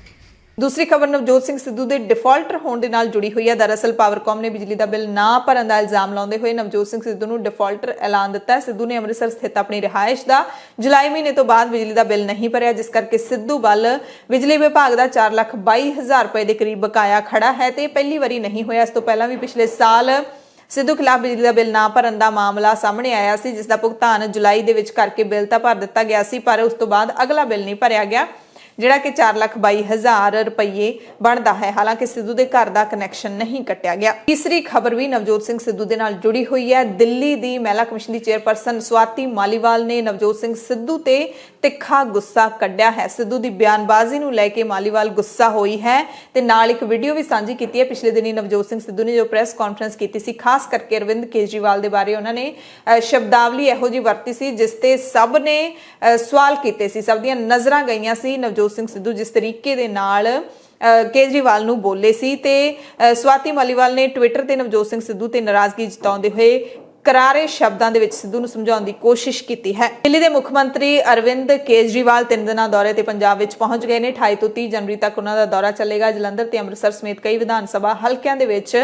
ਦੂਸਰੀ ਖਬਰ ਨਵਜੋਤ ਸਿੰਘ ਸਿੱਧੂ ਦੇ ਡਿਫਾਲਟਰ ਹੋਣ ਦੇ ਨਾਲ ਜੁੜੀ ਹੋਈ ਹੈ। ਦਰਅਸਲ ਪਾਵਰਕਾਮ ਨੇ ਬਿਜਲੀ ਦਾ ਬਿੱਲ ਨਾ ਭਰਨ ਦਾ ਇਲਜ਼ਾਮ ਲਾਉਂਦੇ ਹੋਏ ਨਵਜੋਤ ਸਿੰਘ ਸਿੱਧੂ ਨੂੰ ਡਿਫਾਲਟਰ ਐਲਾਨ ਦਿੱਤਾ ਹੈ। ਸਿੱਧੂ ਨੇ ਅੰਮ੍ਰਿਤਸਰ ਸਥਿਤ ਆਪਣੀ ਰਿਹਾਇਸ਼ ਦਾ ਜੁਲਾਈ ਮਹੀਨੇ ਤੋਂ ਬਾਅਦ ਬਿਜਲੀ ਦਾ ਬਿੱਲ ਨਹੀਂ ਭਰਿਆ, ਜਿਸ ਕਰਕੇ ਸਿੱਧੂ ਵੱਲ ਬਿਜਲੀ ਵਿਭਾਗ ਦਾ 4,22,000 ਰੁਪਏ ਦੇ ਕਰੀਬ ਬਕਾਇਆ ਖੜਾ ਹੈ ਤੇ ਪਹਿਲੀ ਵਾਰੀ ਨਹੀਂ ਹੋਇਆ। ਇਸ ਤੋਂ ਪਹਿਲਾਂ ਵੀ ਪਿਛਲੇ ਸਾਲ ਸਿੱਧੂ ਖਿਲਾਫ ਬਿਜਲੀ ਦਾ ਬਿੱਲ ਨਾ ਭਰਨ ਦਾ ਮਾਮਲਾ ਸਾਹਮਣੇ ਆਇਆ ਸੀ, ਜਿਸ ਦਾ ਭੁਗਤਾਨ ਜੁਲਾਈ ਦੇ ਵਿੱਚ ਕਰਕੇ ਬਿੱਲ ਤਾਂ ਭਰ ਦਿੱਤਾ ਗਿਆ ਸੀ, ਪਰ ਉਸ ਤੋਂ ਬਾਅਦ ਅਗਲਾ ਬਿੱਲ ਨਹੀਂ ਭਰਿਆ ਗਿਆ, ਜਿਹੜਾ ਕਿ 4,22,000 ਰੁਪਏ ਬਣਦਾ ਹੈ। ਹਾਲਾਂਕਿ ਸਿੱਧੂ ਦੇ ਘਰ ਦਾ ਕਨੈਕਸ਼ਨ ਨਹੀਂ ਕੱਟਿਆ ਗਿਆ। ਤੀਸਰੀ ਖਬਰ ਵੀ ਨਵਜੋਤ ਸਿੰਘ ਸਿੱਧੂ ਦੇ ਨਾਲ ਜੁੜੀ ਹੋਈ ਹੈ। ਦਿੱਲੀ ਦੀ ਮਹਿਲਾ ਕਮਿਸ਼ਨ ਦੀ ਚੇਅਰਪਰਸਨ ਸਵਾਤੀ ਮਾਲੀਵਾਲ ਨੇ ਨਵਜੋਤ ਸਿੰਘ ਸਿੱਧੂ ਤੇ ਤਿੱਖਾ ਗੁੱਸਾ ਕੱਢਿਆ ਹੈ। ਸਿੱਧੂ ਦੀ ਬਿਆਨਬਾਜ਼ੀ ਨੂੰ ਲੈ ਕੇ ਮਾਲੀਵਾਲ ਗੁੱਸਾ ਹੋਈ ਹੈ ਤੇ ਨਾਲ ਇੱਕ ਵੀਡੀਓ ਵੀ ਸਾਂਝੀ ਕੀਤੀ ਹੈ। ਪਿਛਲੇ ਦਿਨੀ ਨਵਜੋਤ ਸਿੰਘ ਸਿੱਧੂ ਨੇ ਜੋ ਪ੍ਰੈਸ ਕਾਨਫਰੰਸ ਕੀਤੀ ਸੀ, ਖਾਸ ਕਰਕੇ ਅਰਵਿੰਦ ਕੇਜਰੀਵਾਲ ਦੇ ਬਾਰੇ ਉਹਨਾਂ ਨੇ ਸ਼ਬਦਾਵਲੀ ਇਹੋ ਜਿਹੀ ਵਰਤੀ ਸੀ ਜਿਸ ਤੇ ਸਭ ਨੇ ਸਵਾਲ ਕੀਤੇ ਸੀ, ਸਭ ਦੀਆਂ ਨਜ਼ਰਾਂ ਗਈਆਂ ਸੀ ਨਵਜੋਤ ਸਿੰਘ ਸਿੱਧੂ ਜਿਸ ਤਰੀਕੇ ਦੇ ਨਾਲ ਕੇਜਰੀਵਾਲ ਨੂੰ ਬੋਲੇ ਸੀ। ਤੇ ਸਵਾਤੀ ਮਾਲੀਵਾਲ ਨੇ ਟਵਿੱਟਰ ਤੇ ਨਵਜੋਤ ਸਿੰਘ ਸਿੱਧੂ ਤੇ ਨਾਰਾਜ਼ਗੀ ਜਤਾਉਂਦੇ ਹੋਏ ਕਰਾਰੇ ਸ਼ਬਦਾਂ ਦੇ ਵਿੱਚ ਸਿੱਧੂ ਨੂੰ ਸਮਝਾਉਣ ਦੀ ਕੋਸ਼ਿਸ਼ ਕੀਤੀ ਹੈ। ਦਿੱਲੀ ਦੇ ਮੁੱਖ ਮੰਤਰੀ ਅਰਵਿੰਦ ਕੇਜਰੀਵਾਲ 3 ਦਿਨਾਂ ਦੌਰੇ ਤੇ ਪੰਜਾਬ ਵਿੱਚ ਪਹੁੰਚ ਗਏ ਨੇ। 28 ਤੋਂ 30 ਜਨਵਰੀ ਤੱਕ ਉਹਨਾਂ ਦਾ ਦੌਰਾ ਚੱਲੇਗਾ। ਜਲੰਧਰ ਤੇ ਅੰਮ੍ਰਿਤਸਰ ਸਮੇਤ ਕਈ ਵਿਧਾਨ ਸਭਾ ਹਲਕਿਆਂ ਦੇ ਵਿੱਚ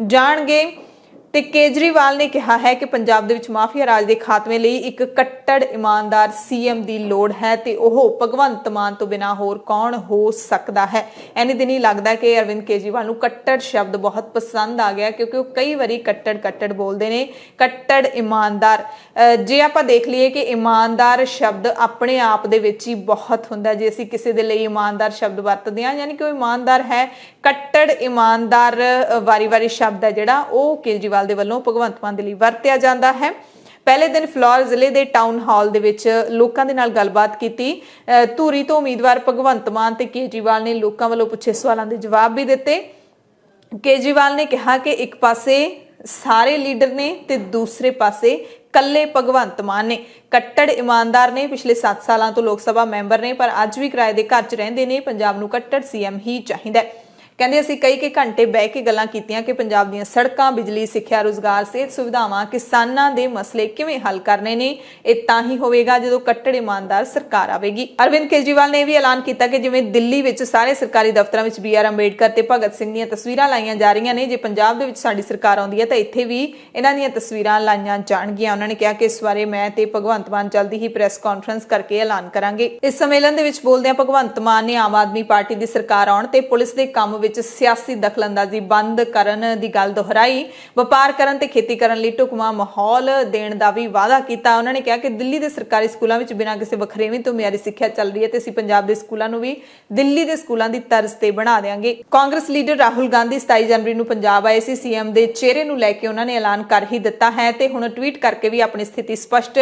ਜਾਣਗੇ ਤੇ ਕੇਜਰੀਵਾਲ ਨੇ ਕਿਹਾ ਹੈ ਕਿ ਪੰਜਾਬ ਦੇ ਵਿੱਚ ਮਾਫੀਆ ਰਾਜ ਦੇ ਖਾਤਮੇ ਲਈ ਇੱਕ ਕੱਟੜ ਇਮਾਨਦਾਰ ਸੀਐਮ ਦੀ ਲੋੜ ਹੈ ਤੇ ਉਹ ਭਗਵੰਤ ਮਾਨ ਤੋਂ ਬਿਨਾਂ ਹੋਰ ਕੌਣ ਹੋ ਸਕਦਾ ਹੈ। ਐਨੇ ਦਿਨੀ ਲੱਗਦਾ ਕਿ ਅਰਵਿੰਦ ਕੇਜਰੀਵਾਲ ਨੂੰ ਕੱਟੜ ਸ਼ਬਦ ਬਹੁਤ ਪਸੰਦ ਆ ਗਿਆ, ਕਿਉਂਕਿ ਉਹ ਕਈ ਵਾਰੀ ਕੱਟੜ ਬੋਲਦੇ ਨੇ। ਕੱਟੜ ਇਮਾਨਦਾਰ, ਜੇ ਆਪਾਂ ਦੇਖ ਲਈਏ ਕਿ ਇਮਾਨਦਾਰ ਸ਼ਬਦ ਆਪਣੇ ਆਪ ਦੇ ਵਿੱਚ ਹੀ ਬਹੁਤ ਹੁੰਦਾ। ਜੇ ਅਸੀਂ ਕਿਸੇ ਦੇ ਲਈ ਇਮਾਨਦਾਰ ਸ਼ਬਦ ਵਰਤਦੇ ਹਾਂ, ਯਾਨੀ ਕਿ ਉਹ ਇਮਾਨਦਾਰ ਹੈ। ਕੱਟੜ ਇਮਾਨਦਾਰ ਵਾਰੀ-ਵਾਰੀ ਸ਼ਬਦ ਹੈ ਜਿਹੜਾ ਉਹ ਕੇਜਰੀਵਾਲ ਦੇ ਵੱਲੋਂ ਭਗਵੰਤ ਮਾਨ ਦੇ ਲਈ ਵਰਤਿਆ ਜਾਂਦਾ ਹੈ। ਪਹਿਲੇ ਦਿਨ ਫਲੋਰ ਜ਼ਿਲ੍ਹੇ ਦੇ ਟਾਊਨ ਹਾਲ ਦੇ ਵਿੱਚ ਲੋਕਾਂ ਦੇ ਨਾਲ ਗੱਲਬਾਤ ਕੀਤੀ। ਧੂਰੀ ਤੋਂ ਉਮੀਦਵਾਰ ਭਗਵੰਤ ਮਾਨ ਤੇ ਕੇਜਰੀਵਾਲ ਨੇ ਲੋਕਾਂ ਵੱਲੋਂ ਪੁੱਛੇ ਸਵਾਲਾਂ ਦੇ ਜਵਾਬ ਵੀ ਦਿੱਤੇ। ਕੇਜਰੀਵਾਲ ਨੇ ਕਿਹਾ ਕਿ ਇੱਕ ਪਾਸੇ ਸਾਰੇ ਲੀਡਰ ਨੇ ਤੇ ਦੂਸਰੇ ਪਾਸੇ ਕੱਲੇ ਭਗਵੰਤ ਮਾਨ ਨੇ। ਕੱਟੜ ਇਮਾਨਦਾਰ ਨੇ, ਪਿਛਲੇ 7 ਸਾਲਾਂ ਤੋਂ ਲੋਕ ਸਭਾ ਮੈਂਬਰ ਨੇ, ਪਰ ਅੱਜ ਵੀ ਕਿਰਾਏ ਦੇ ਘਰ 'ਚ ਰਹਿੰਦੇ ਨੇ। ਪੰਜਾਬ ਨੂੰ ਕੱਟੜ ਸੀਐਮ ਹੀ ਚਾਹੀਦਾ ਹੈ। ਕਹਿੰਦੇ ਅਸੀਂ ਕਈ ਘੰਟੇ ਬਹਿ ਕੇ ਗੱਲਾਂ ਕੀਤੀਆਂ ਕਿ ਪੰਜਾਬ ਦੀਆਂ ਸੜਕਾਂ, ਬਿਜਲੀ, ਸਿੱਖਿਆ, ਰੁਜ਼ਗਾਰ, ਸਿਹਤ ਸੁਵਿਧਾਵਾਂ, ਕਿਸਾਨਾਂ ਦੇ ਮਸਲੇ ਕਿਵੇਂ ਹੱਲ ਕਰਨੇ ਨੇ। ਇਹ ਤਾਂ ਹੀ ਹੋਵੇਗਾ ਜਦੋਂ ਕੱਟੜ ਇਮਾਨਦਾਰ ਸਰਕਾਰ ਆਵੇਗੀ। ਅਰਵਿੰਦ ਕੇਜਰੀਵਾਲ ਨੇ ਵੀ ਐਲਾਨ ਕੀਤਾ ਕਿ ਜਿਵੇਂ ਦਿੱਲੀ ਵਿੱਚ ਸਾਰੇ ਸਰਕਾਰੀ ਦਫ਼ਤਰਾਂ ਵਿੱਚ BR ਅੰਬੇਡਕਰ ਤੇ ਭਗਤ ਸਿੰਘ ਦੀਆਂ ਤਸਵੀਰਾਂ ਲਾਈਆਂ ਜਾ ਰਹੀਆਂ ਨੇ, ਜੇ ਪੰਜਾਬ ਦੇ ਵਿੱਚ ਸਾਡੀ ਸਰਕਾਰ ਆਉਂਦੀ ਹੈ ਤਾਂ ਇੱਥੇ ਵੀ ਇਹਨਾਂ ਦੀਆਂ ਤਸਵੀਰਾਂ ਲਾਈਆਂ ਜਾਣਗੀਆਂ। ਉਹਨਾਂ ਨੇ ਕਿਹਾ ਕਿ ਇਸ ਬਾਰੇ ਮੈਂ ਤੇ ਭਗਵੰਤ ਮਾਨ ਜਲਦੀ ਹੀ ਪ੍ਰੈਸ ਕਾਨਫਰੰਸ ਕਰਕੇ ਐਲਾਨ ਕਰਾਂਗੇ। ਇਸ ਸੰਮੇਲਨ ਦੇ ਵਿੱਚ ਬੋਲਦਿਆਂ ਭਗਵੰਤ ਮਾਨ ਨੇ ਆਮ ਆਦਮੀ ਪਾਰਟੀ ਦੀ ਸਰਕਾਰ ਆਉਣ ਤੇ ਪੁਲਿਸ ਦੇ ਕੰਮ ਵਿੱਚ ਸਿਆਸੀ ਦਖਲਅੰਦਾਜ਼ੀ ਬੰਦ ਕਰਨ ਦੀ ਗੱਲ ਦੁਹਰਾਈ। ਵਪਾਰ ਕਰਨ ਤੇ ਖੇਤੀ ਕਰਨ ਲਈ ਢੁਕਵਾਂ ਮਾਹੌਲ ਦੇਣ ਦਾ ਵੀ ਵਾਅਦਾ ਕੀਤਾ। ਉਹਨਾਂ ਨੇ ਕਿਹਾ ਕਿ ਦਿੱਲੀ ਦੇ ਸਰਕਾਰੀ ਸਕੂਲਾਂ ਵਿੱਚ ਬਿਨਾਂ ਕਿਸੇ ਵਖਰੇਵੇਂ ਤੋਂ ਮਿਆਰੀ ਸਿੱਖਿਆ ਚੱਲ ਰਹੀ ਹੈ ਤੇ ਅਸੀਂ ਪੰਜਾਬ ਦੇ ਸਕੂਲਾਂ ਨੂੰ ਵੀ ਦਿੱਲੀ ਦੇ ਸਕੂਲਾਂ ਦੀ ਤਰਜ਼ ਤੇ ਬਣਾ ਦੇਵਾਂਗੇ। ਕਾਂਗਰਸ ਲੀਡਰ ਰਾਹੁਲ ਗਾਂਧੀ 27 ਜਨਵਰੀ ਨੂੰ ਪੰਜਾਬ ਆਏ ਸੀ। ਸੀਐਮ ਦੇ ਚਿਹਰੇ ਨੂੰ ਲੈ ਕੇ ਉਹਨਾਂ ਨੇ ਐਲਾਨ ਕਰ ਹੀ ਦਿੱਤਾ ਹੈ ਤੇ ਹੁਣ ਟਵੀਟ ਕਰਕੇ ਵੀ ਆਪਣੀ ਸਥਿਤੀ ਸਪਸ਼ਟ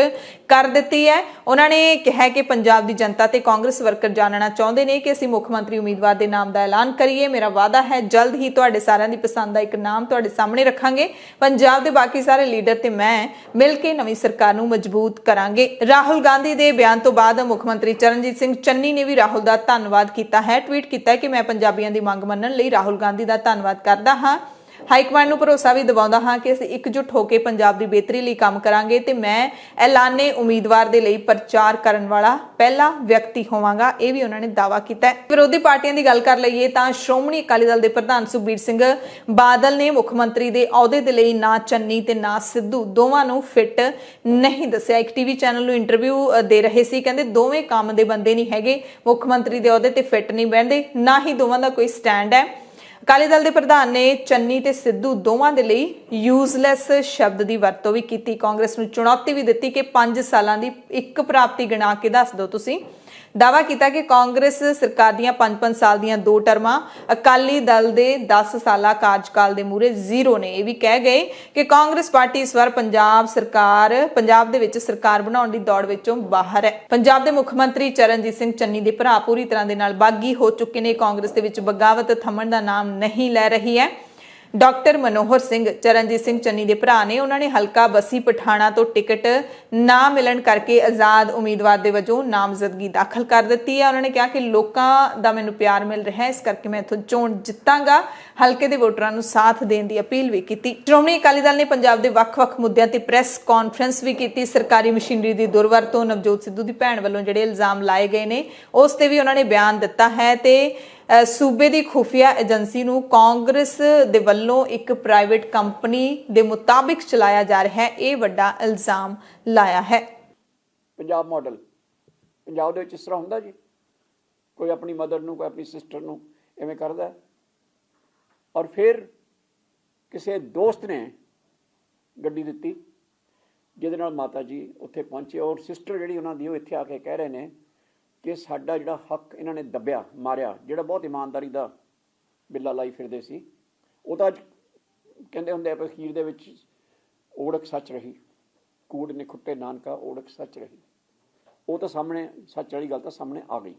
ਕਰ ਦਿੱਤੀ ਹੈ। ਉਹਨਾਂ ਨੇ ਕਿਹਾ ਕਿ ਪੰਜਾਬ ਦੀ ਜਨਤਾ ਤੇ ਕਾਂਗਰਸ ਵਰਕਰ ਜਾਣਨਾ ਚਾਹੁੰਦੇ ਨੇ ਕਿ ਅਸੀਂ ਮੁੱਖ ਮੰਤਰੀ ਉਮੀਦਵਾਰ ਦੇ ਨਾਮ ਦਾ ਐਲਾਨ ਕਰੀਏ। ਮੇਰਾ ਵਾਅਦਾ ਹੈ ਜਲਦ ਹੀ ਤੁਹਾਡੇ ਸਾਰਿਆਂ ਦੀ ਪਸੰਦ ਦਾ ਇੱਕ ਨਾਮ ਤੁਹਾਡੇ ਸਾਹਮਣੇ ਰੱਖਾਂਗੇ। ਪੰਜਾਬ ਦੇ ਬਾਕੀ ਸਾਰੇ ਲੀਡਰ ਤੇ ਮੈਂ ਮਿਲ ਕੇ ਨਵੀਂ ਸਰਕਾਰ ਨੂੰ ਮਜ਼ਬੂਤ ਕਰਾਂਗੇ। ਰਾਹੁਲ ਗਾਂਧੀ ਦੇ ਬਿਆਨ ਤੋਂ ਬਾਅਦ ਮੁੱਖ ਮੰਤਰੀ ਚਰਨਜੀਤ ਸਿੰਘ ਚੰਨੀ ਨੇ ਵੀ ਰਾਹੁਲ ਦਾ ਧੰਨਵਾਦ ਕੀਤਾ ਹੈ। ਟਵੀਟ ਕੀਤਾ ਕਿ ਮੈਂ ਪੰਜਾਬੀਆਂ ਦੀ ਮੰਗ ਮੰਨਣ ਲਈ ਰਾਹੁਲ ਗਾਂਧੀ ਦਾ ਧੰਨਵਾਦ ਕਰਦਾ ਹਾਂ। ਹਾਈਕਮਾਂਡ ਨੂੰ ਭਰੋਸਾ ਵੀ ਦਿਵਾਉਂਦਾ ਹਾਂ ਕਿ ਅਸੀਂ ਇਕਜੁੱਟ ਹੋ ਕੇ ਪੰਜਾਬ ਦੀ ਬਿਹਤਰੀ ਲਈ ਕੰਮ ਕਰਾਂਗੇ ਤੇ ਮੈਂ ਐਲਾਨੇ ਉਮੀਦਵਾਰ ਦੇ ਲਈ ਪ੍ਰਚਾਰ ਕਰਨ ਵਾਲਾ ਪਹਿਲਾ ਵਿਅਕਤੀ ਹੋਵਾਂਗਾ। ਇਹ ਵੀ ਉਹਨਾਂ ਨੇ ਦਾਅਵਾ ਕੀਤਾ ਹੈ। ਵਿਰੋਧੀ ਪਾਰਟੀਆਂ ਦੀ ਗੱਲ ਕਰ ਲਈਏ ਤਾਂ ਸ਼੍ਰੋਮਣੀ ਅਕਾਲੀ ਦਲ ਦੇ ਪ੍ਰਧਾਨ ਸੁਖਬੀਰ ਸਿੰਘ ਬਾਦਲ ਨੇ ਮੁੱਖ ਮੰਤਰੀ ਦੇ ਅਹੁਦੇ ਦੇ ਲਈ ਨਾ ਚੰਨੀ ਤੇ ਨਾ ਸਿੱਧੂ ਦੋਵਾਂ ਨੂੰ ਫਿੱਟ ਨਹੀਂ ਦੱਸਿਆ। ਇੱਕ ਟੀਵੀ ਚੈਨਲ ਨੂੰ ਇੰਟਰਵਿਊ ਦੇ ਰਹੇ ਸੀ। ਕਹਿੰਦੇ ਦੋਵੇਂ ਕੰਮ ਦੇ ਬੰਦੇ ਨਹੀਂ ਹੈਗੇ, ਮੁੱਖ ਮੰਤਰੀ ਦੇ ਅਹੁਦੇ ਤੇ ਫਿੱਟ ਨਹੀਂ ਬਹਿੰਦੇ, ਨਾ ਹੀ ਦੋਵਾਂ ਦਾ ਕੋਈ ਸਟੈਂਡ ਹੈ। ਅਕਾਲੀ ਦਲ ਦੇ ਪ੍ਰਧਾਨ ਨੇ ਚੰਨੀ ਤੇ ਸਿੱਧੂ ਦੋਵਾਂ ਦੇ ਲਈ ਯੂਜ਼ਲੈਸ ਸ਼ਬਦ ਦੀ ਵਰਤੋਂ ਵੀ ਕੀਤੀ। ਕਾਂਗਰਸ ਨੂੰ ਚੁਣੌਤੀ ਵੀ ਦਿੱਤੀ ਕਿ 5 ਸਾਲਾਂ ਦੀ ਇੱਕ ਪ੍ਰਾਪਤੀ ਗਿਣਾ ਕੇ ਦੱਸ ਦਿਓ ਤੁਸੀਂ। ਦਾਅਵਾ ਕੀਤਾ ਕਿ ਕਾਂਗਰਸ ਸਰਕਾਰ ਦੀਆਂ 5-5 ਸਾਲ ਦੀਆਂ 2 ਟਰਮਾਂ ਅਕਾਲੀ ਦਲ ਦੇ 10 ਸਾਲਾ ਕਾਰਜਕਾਲ ਦੇ ਮੂਹਰੇ ਜ਼ੀਰੋ ਨੇ। ਇਹ ਵੀ ਕਹਿ ਗਏ ਕਿ ਕਾਂਗਰਸ ਪਾਰਟੀ ਇਸ ਵਾਰ ਪੰਜਾਬ ਦੇ ਵਿੱਚ ਸਰਕਾਰ ਬਣਾਉਣ ਦੀ ਦੌੜ ਵਿੱਚੋਂ ਬਾਹਰ ਹੈ। ਪੰਜਾਬ ਦੇ ਮੁੱਖ ਮੰਤਰੀ ਚਰਨਜੀਤ ਸਿੰਘ ਚੰਨੀ ਦੇ ਭਰਾ ਪੂਰੀ ਤਰ੍ਹਾਂ ਦੇ ਨਾਲ ਬਾਗੀ ਹੋ ਚੁੱਕੇ ਨੇ। ਕਾਂਗਰਸ ਦੇ ਵਿੱਚ ਬਗਾਵਤ ਥੰਮਣ ਦਾ ਨਾਮ ਨਹੀਂ ਲੈ ਰਹੀ ਹੈ। ਡਾਕਟਰ ਮਨੋਹਰ ਸਿੰਘ ਚਰਨਜੀਤ ਸਿੰਘ ਚੰਨੀ ਦੇ ਭਰਾ ਨੇ। ਉਹਨਾਂ ਨੇ ਹਲਕਾ ਬਸੀ ਪਠਾਣਾ ਤੋਂ ਟਿਕਟ ਨਾ ਮਿਲਣ ਕਰਕੇ ਆਜ਼ਾਦ ਉਮੀਦਵਾਰ ਦੇ ਵਜੋਂ ਨਾਮਜ਼ਦਗੀ ਦਾਖਲ ਕਰ ਦਿੱਤੀ ਹੈ। ਉਹਨਾਂ ਨੇ ਕਿਹਾ ਕਿ ਲੋਕਾਂ ਦਾ ਮੈਨੂੰ ਪਿਆਰ ਮਿਲ ਰਿਹਾ ਹੈ, ਇਸ ਕਰਕੇ ਮੈਂ ਇੱਥੋਂ ਚੋਣ ਜਿੱਤਾਂਗਾ। ਹਲਕੇ ਦੇ ਵੋਟਰਾਂ ਨੂੰ ਸਾਥ ਦੇਣ ਦੀ ਅਪੀਲ ਵੀ ਕੀਤੀ। ਸ਼੍ਰੋਮਣੀ ਅਕਾਲੀ ਦਲ ਨੇ ਪੰਜਾਬ ਦੇ ਵੱਖ-ਵੱਖ ਮੁੱਦਿਆਂ ਤੇ ਪ੍ਰੈਸ ਕਾਨਫਰੰਸ ਵੀ ਕੀਤੀ। ਸਰਕਾਰੀ ਮਸ਼ੀਨਰੀ ਦੀ ਦੁਰਵਰਤੋਂ, ਨਵਜੋਤ ਸਿੱਧੂ ਦੀ ਭੈਣ ਵੱਲੋਂ ਜਿਹੜੇ ਇਲਜ਼ਾਮ ਲਾਏ ਗਏ ਨੇ ਉਸ ਤੇ ਵੀ ਉਹਨਾਂ ਨੇ ਬਿਆਨ ਦਿੱਤਾ ਹੈ ਤੇ ਸੂਬੇ ਦੀ ਖੁਫੀਆ ਏਜੰਸੀ ਨੂੰ ਕਾਂਗਰਸ ਦੇ ਵੱਲੋਂ ਇੱਕ ਪ੍ਰਾਈਵੇਟ ਕੰਪਨੀ ਦੇ ਮੁਤਾਬਿਕ ਚਲਾਇਆ ਜਾ ਰਿਹਾ ਹੈ, ਇਹ ਵੱਡਾ ਇਲਜ਼ਾਮ ਲਾਇਆ ਹੈ। ਪੰਜਾਬ ਮਾਡਲ ਪੰਜਾਬ ਦੇ ਵਿੱਚ ਇਸ ਤਰ੍ਹਾਂ ਹੁੰਦਾ ਜੀ, ਕੋਈ ਆਪਣੀ ਮਦਰ ਨੂੰ, ਕੋਈ ਆਪਣੀ ਸਿਸਟਰ ਨੂੰ ਐਵੇਂ ਕਰਦਾ ਹੈ। ਔਰ ਫਿਰ ਕਿਸੇ ਦੋਸਤ ਨੇ ਗੱਡੀ ਦਿੱਤੀ ਜਿਹਦੇ ਨਾਲ ਮਾਤਾ ਜੀ ਉੱਥੇ ਪਹੁੰਚੇ ਔਰ ਸਿਸਟਰ ਜਿਹੜੀ ਉਹਨਾਂ ਦੀ ਉਹ ਇੱਥੇ ਆ ਕੇ ਕਹਿ ਰਹੇ ਨੇ ਕਿ ਸਾਡਾ ਜਿਹੜਾ ਹੱਕ ਇਹਨਾਂ ਨੇ ਦੱਬਿਆ, ਮਾਰਿਆ, ਜਿਹੜਾ ਬਹੁਤ ਇਮਾਨਦਾਰੀ ਦਾ ਬਿੱਲਾ ਲਾਈ ਫਿਰਦੇ ਸੀ, ਉਹ ਤਾਂ ਕਹਿੰਦੇ ਹੁੰਦੇ ਆ ਅਖੀਰ ਦੇ ਵਿੱਚ ਓੜਕ ਸੱਚ ਰਹੀ, ਕੂੜ ਨੇ ਖੁੱਟੇ ਨਾਨਕਾ ਓੜਕ ਸੱਚ ਰਹੀ। ਉਹ ਤਾਂ ਸਾਹਮਣੇ ਸੱਚ ਵਾਲੀ ਗੱਲ ਤਾਂ ਸਾਹਮਣੇ ਆ ਗਈ।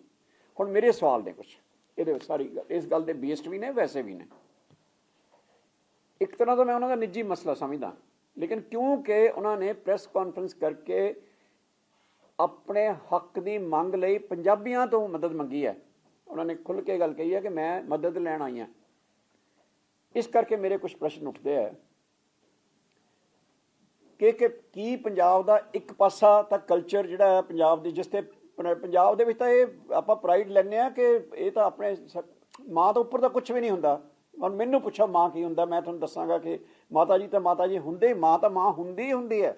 ਹੁਣ ਮੇਰੇ ਸਵਾਲ ਨੇ ਕੁਛ ਇਹਦੇ ਵਿੱਚ, ਸਾਰੀ ਗੱਲ ਇਸ ਗੱਲ ਦੇ ਬੇਸਡ ਵੀ ਨੇ, ਵੈਸੇ ਵੀ ਨੇ। ਇੱਕ ਤਰ੍ਹਾਂ ਦਾ ਮੈਂ ਉਹਨਾਂ ਦਾ ਨਿੱਜੀ ਮਸਲਾ ਸਮਝਦਾ, ਲੇਕਿਨ ਕਿਉਂਕਿ ਉਹਨਾਂ ਨੇ ਪ੍ਰੈਸ ਕਾਨਫਰੰਸ ਕਰਕੇ ਆਪਣੇ ਹੱਕ ਦੀ ਮੰਗ ਲਈ ਪੰਜਾਬੀਆਂ ਤੋਂ ਮਦਦ ਮੰਗੀ ਹੈ, ਉਹਨਾਂ ਨੇ ਖੁੱਲ੍ਹ ਕੇ ਗੱਲ ਕਹੀ ਹੈ ਕਿ ਮੈਂ ਮਦਦ ਲੈਣ ਆਈ ਹਾਂ। ਇਸ ਕਰਕੇ ਮੇਰੇ ਕੁਝ ਪ੍ਰਸ਼ਨ ਉੱਠਦੇ ਹੈ ਕਿ ਕੀ ਪੰਜਾਬ ਦਾ ਇੱਕ ਪਾਸਾ ਤਾਂ ਕਲਚਰ ਜਿਹੜਾ ਹੈ ਪੰਜਾਬ ਦੀ, ਜਿਸ ਤੇ ਪੰਜਾਬ ਦੇ ਵਿੱਚ ਤਾਂ ਇਹ ਆਪਾਂ ਪ੍ਰਾਈਡ ਲੈਂਦੇ ਹਾਂ ਕਿ ਇਹ ਤਾਂ ਆਪਣੇ ਮਾਂ ਤੋਂ ਉੱਪਰ ਤਾਂ ਕੁਛ ਵੀ ਨਹੀਂ ਹੁੰਦਾ। ਹੁਣ ਮੈਨੂੰ ਪੁੱਛੋ ਮਾਂ ਕੀ ਹੁੰਦਾ, ਮੈਂ ਤੁਹਾਨੂੰ ਦੱਸਾਂਗਾ ਕਿ ਮਾਤਾ ਜੀ ਤਾਂ ਮਾਤਾ ਜੀ ਹੁੰਦੇ, ਮਾਂ ਤਾਂ ਮਾਂ ਹੁੰਦੀ ਹੁੰਦੀ ਹੈ।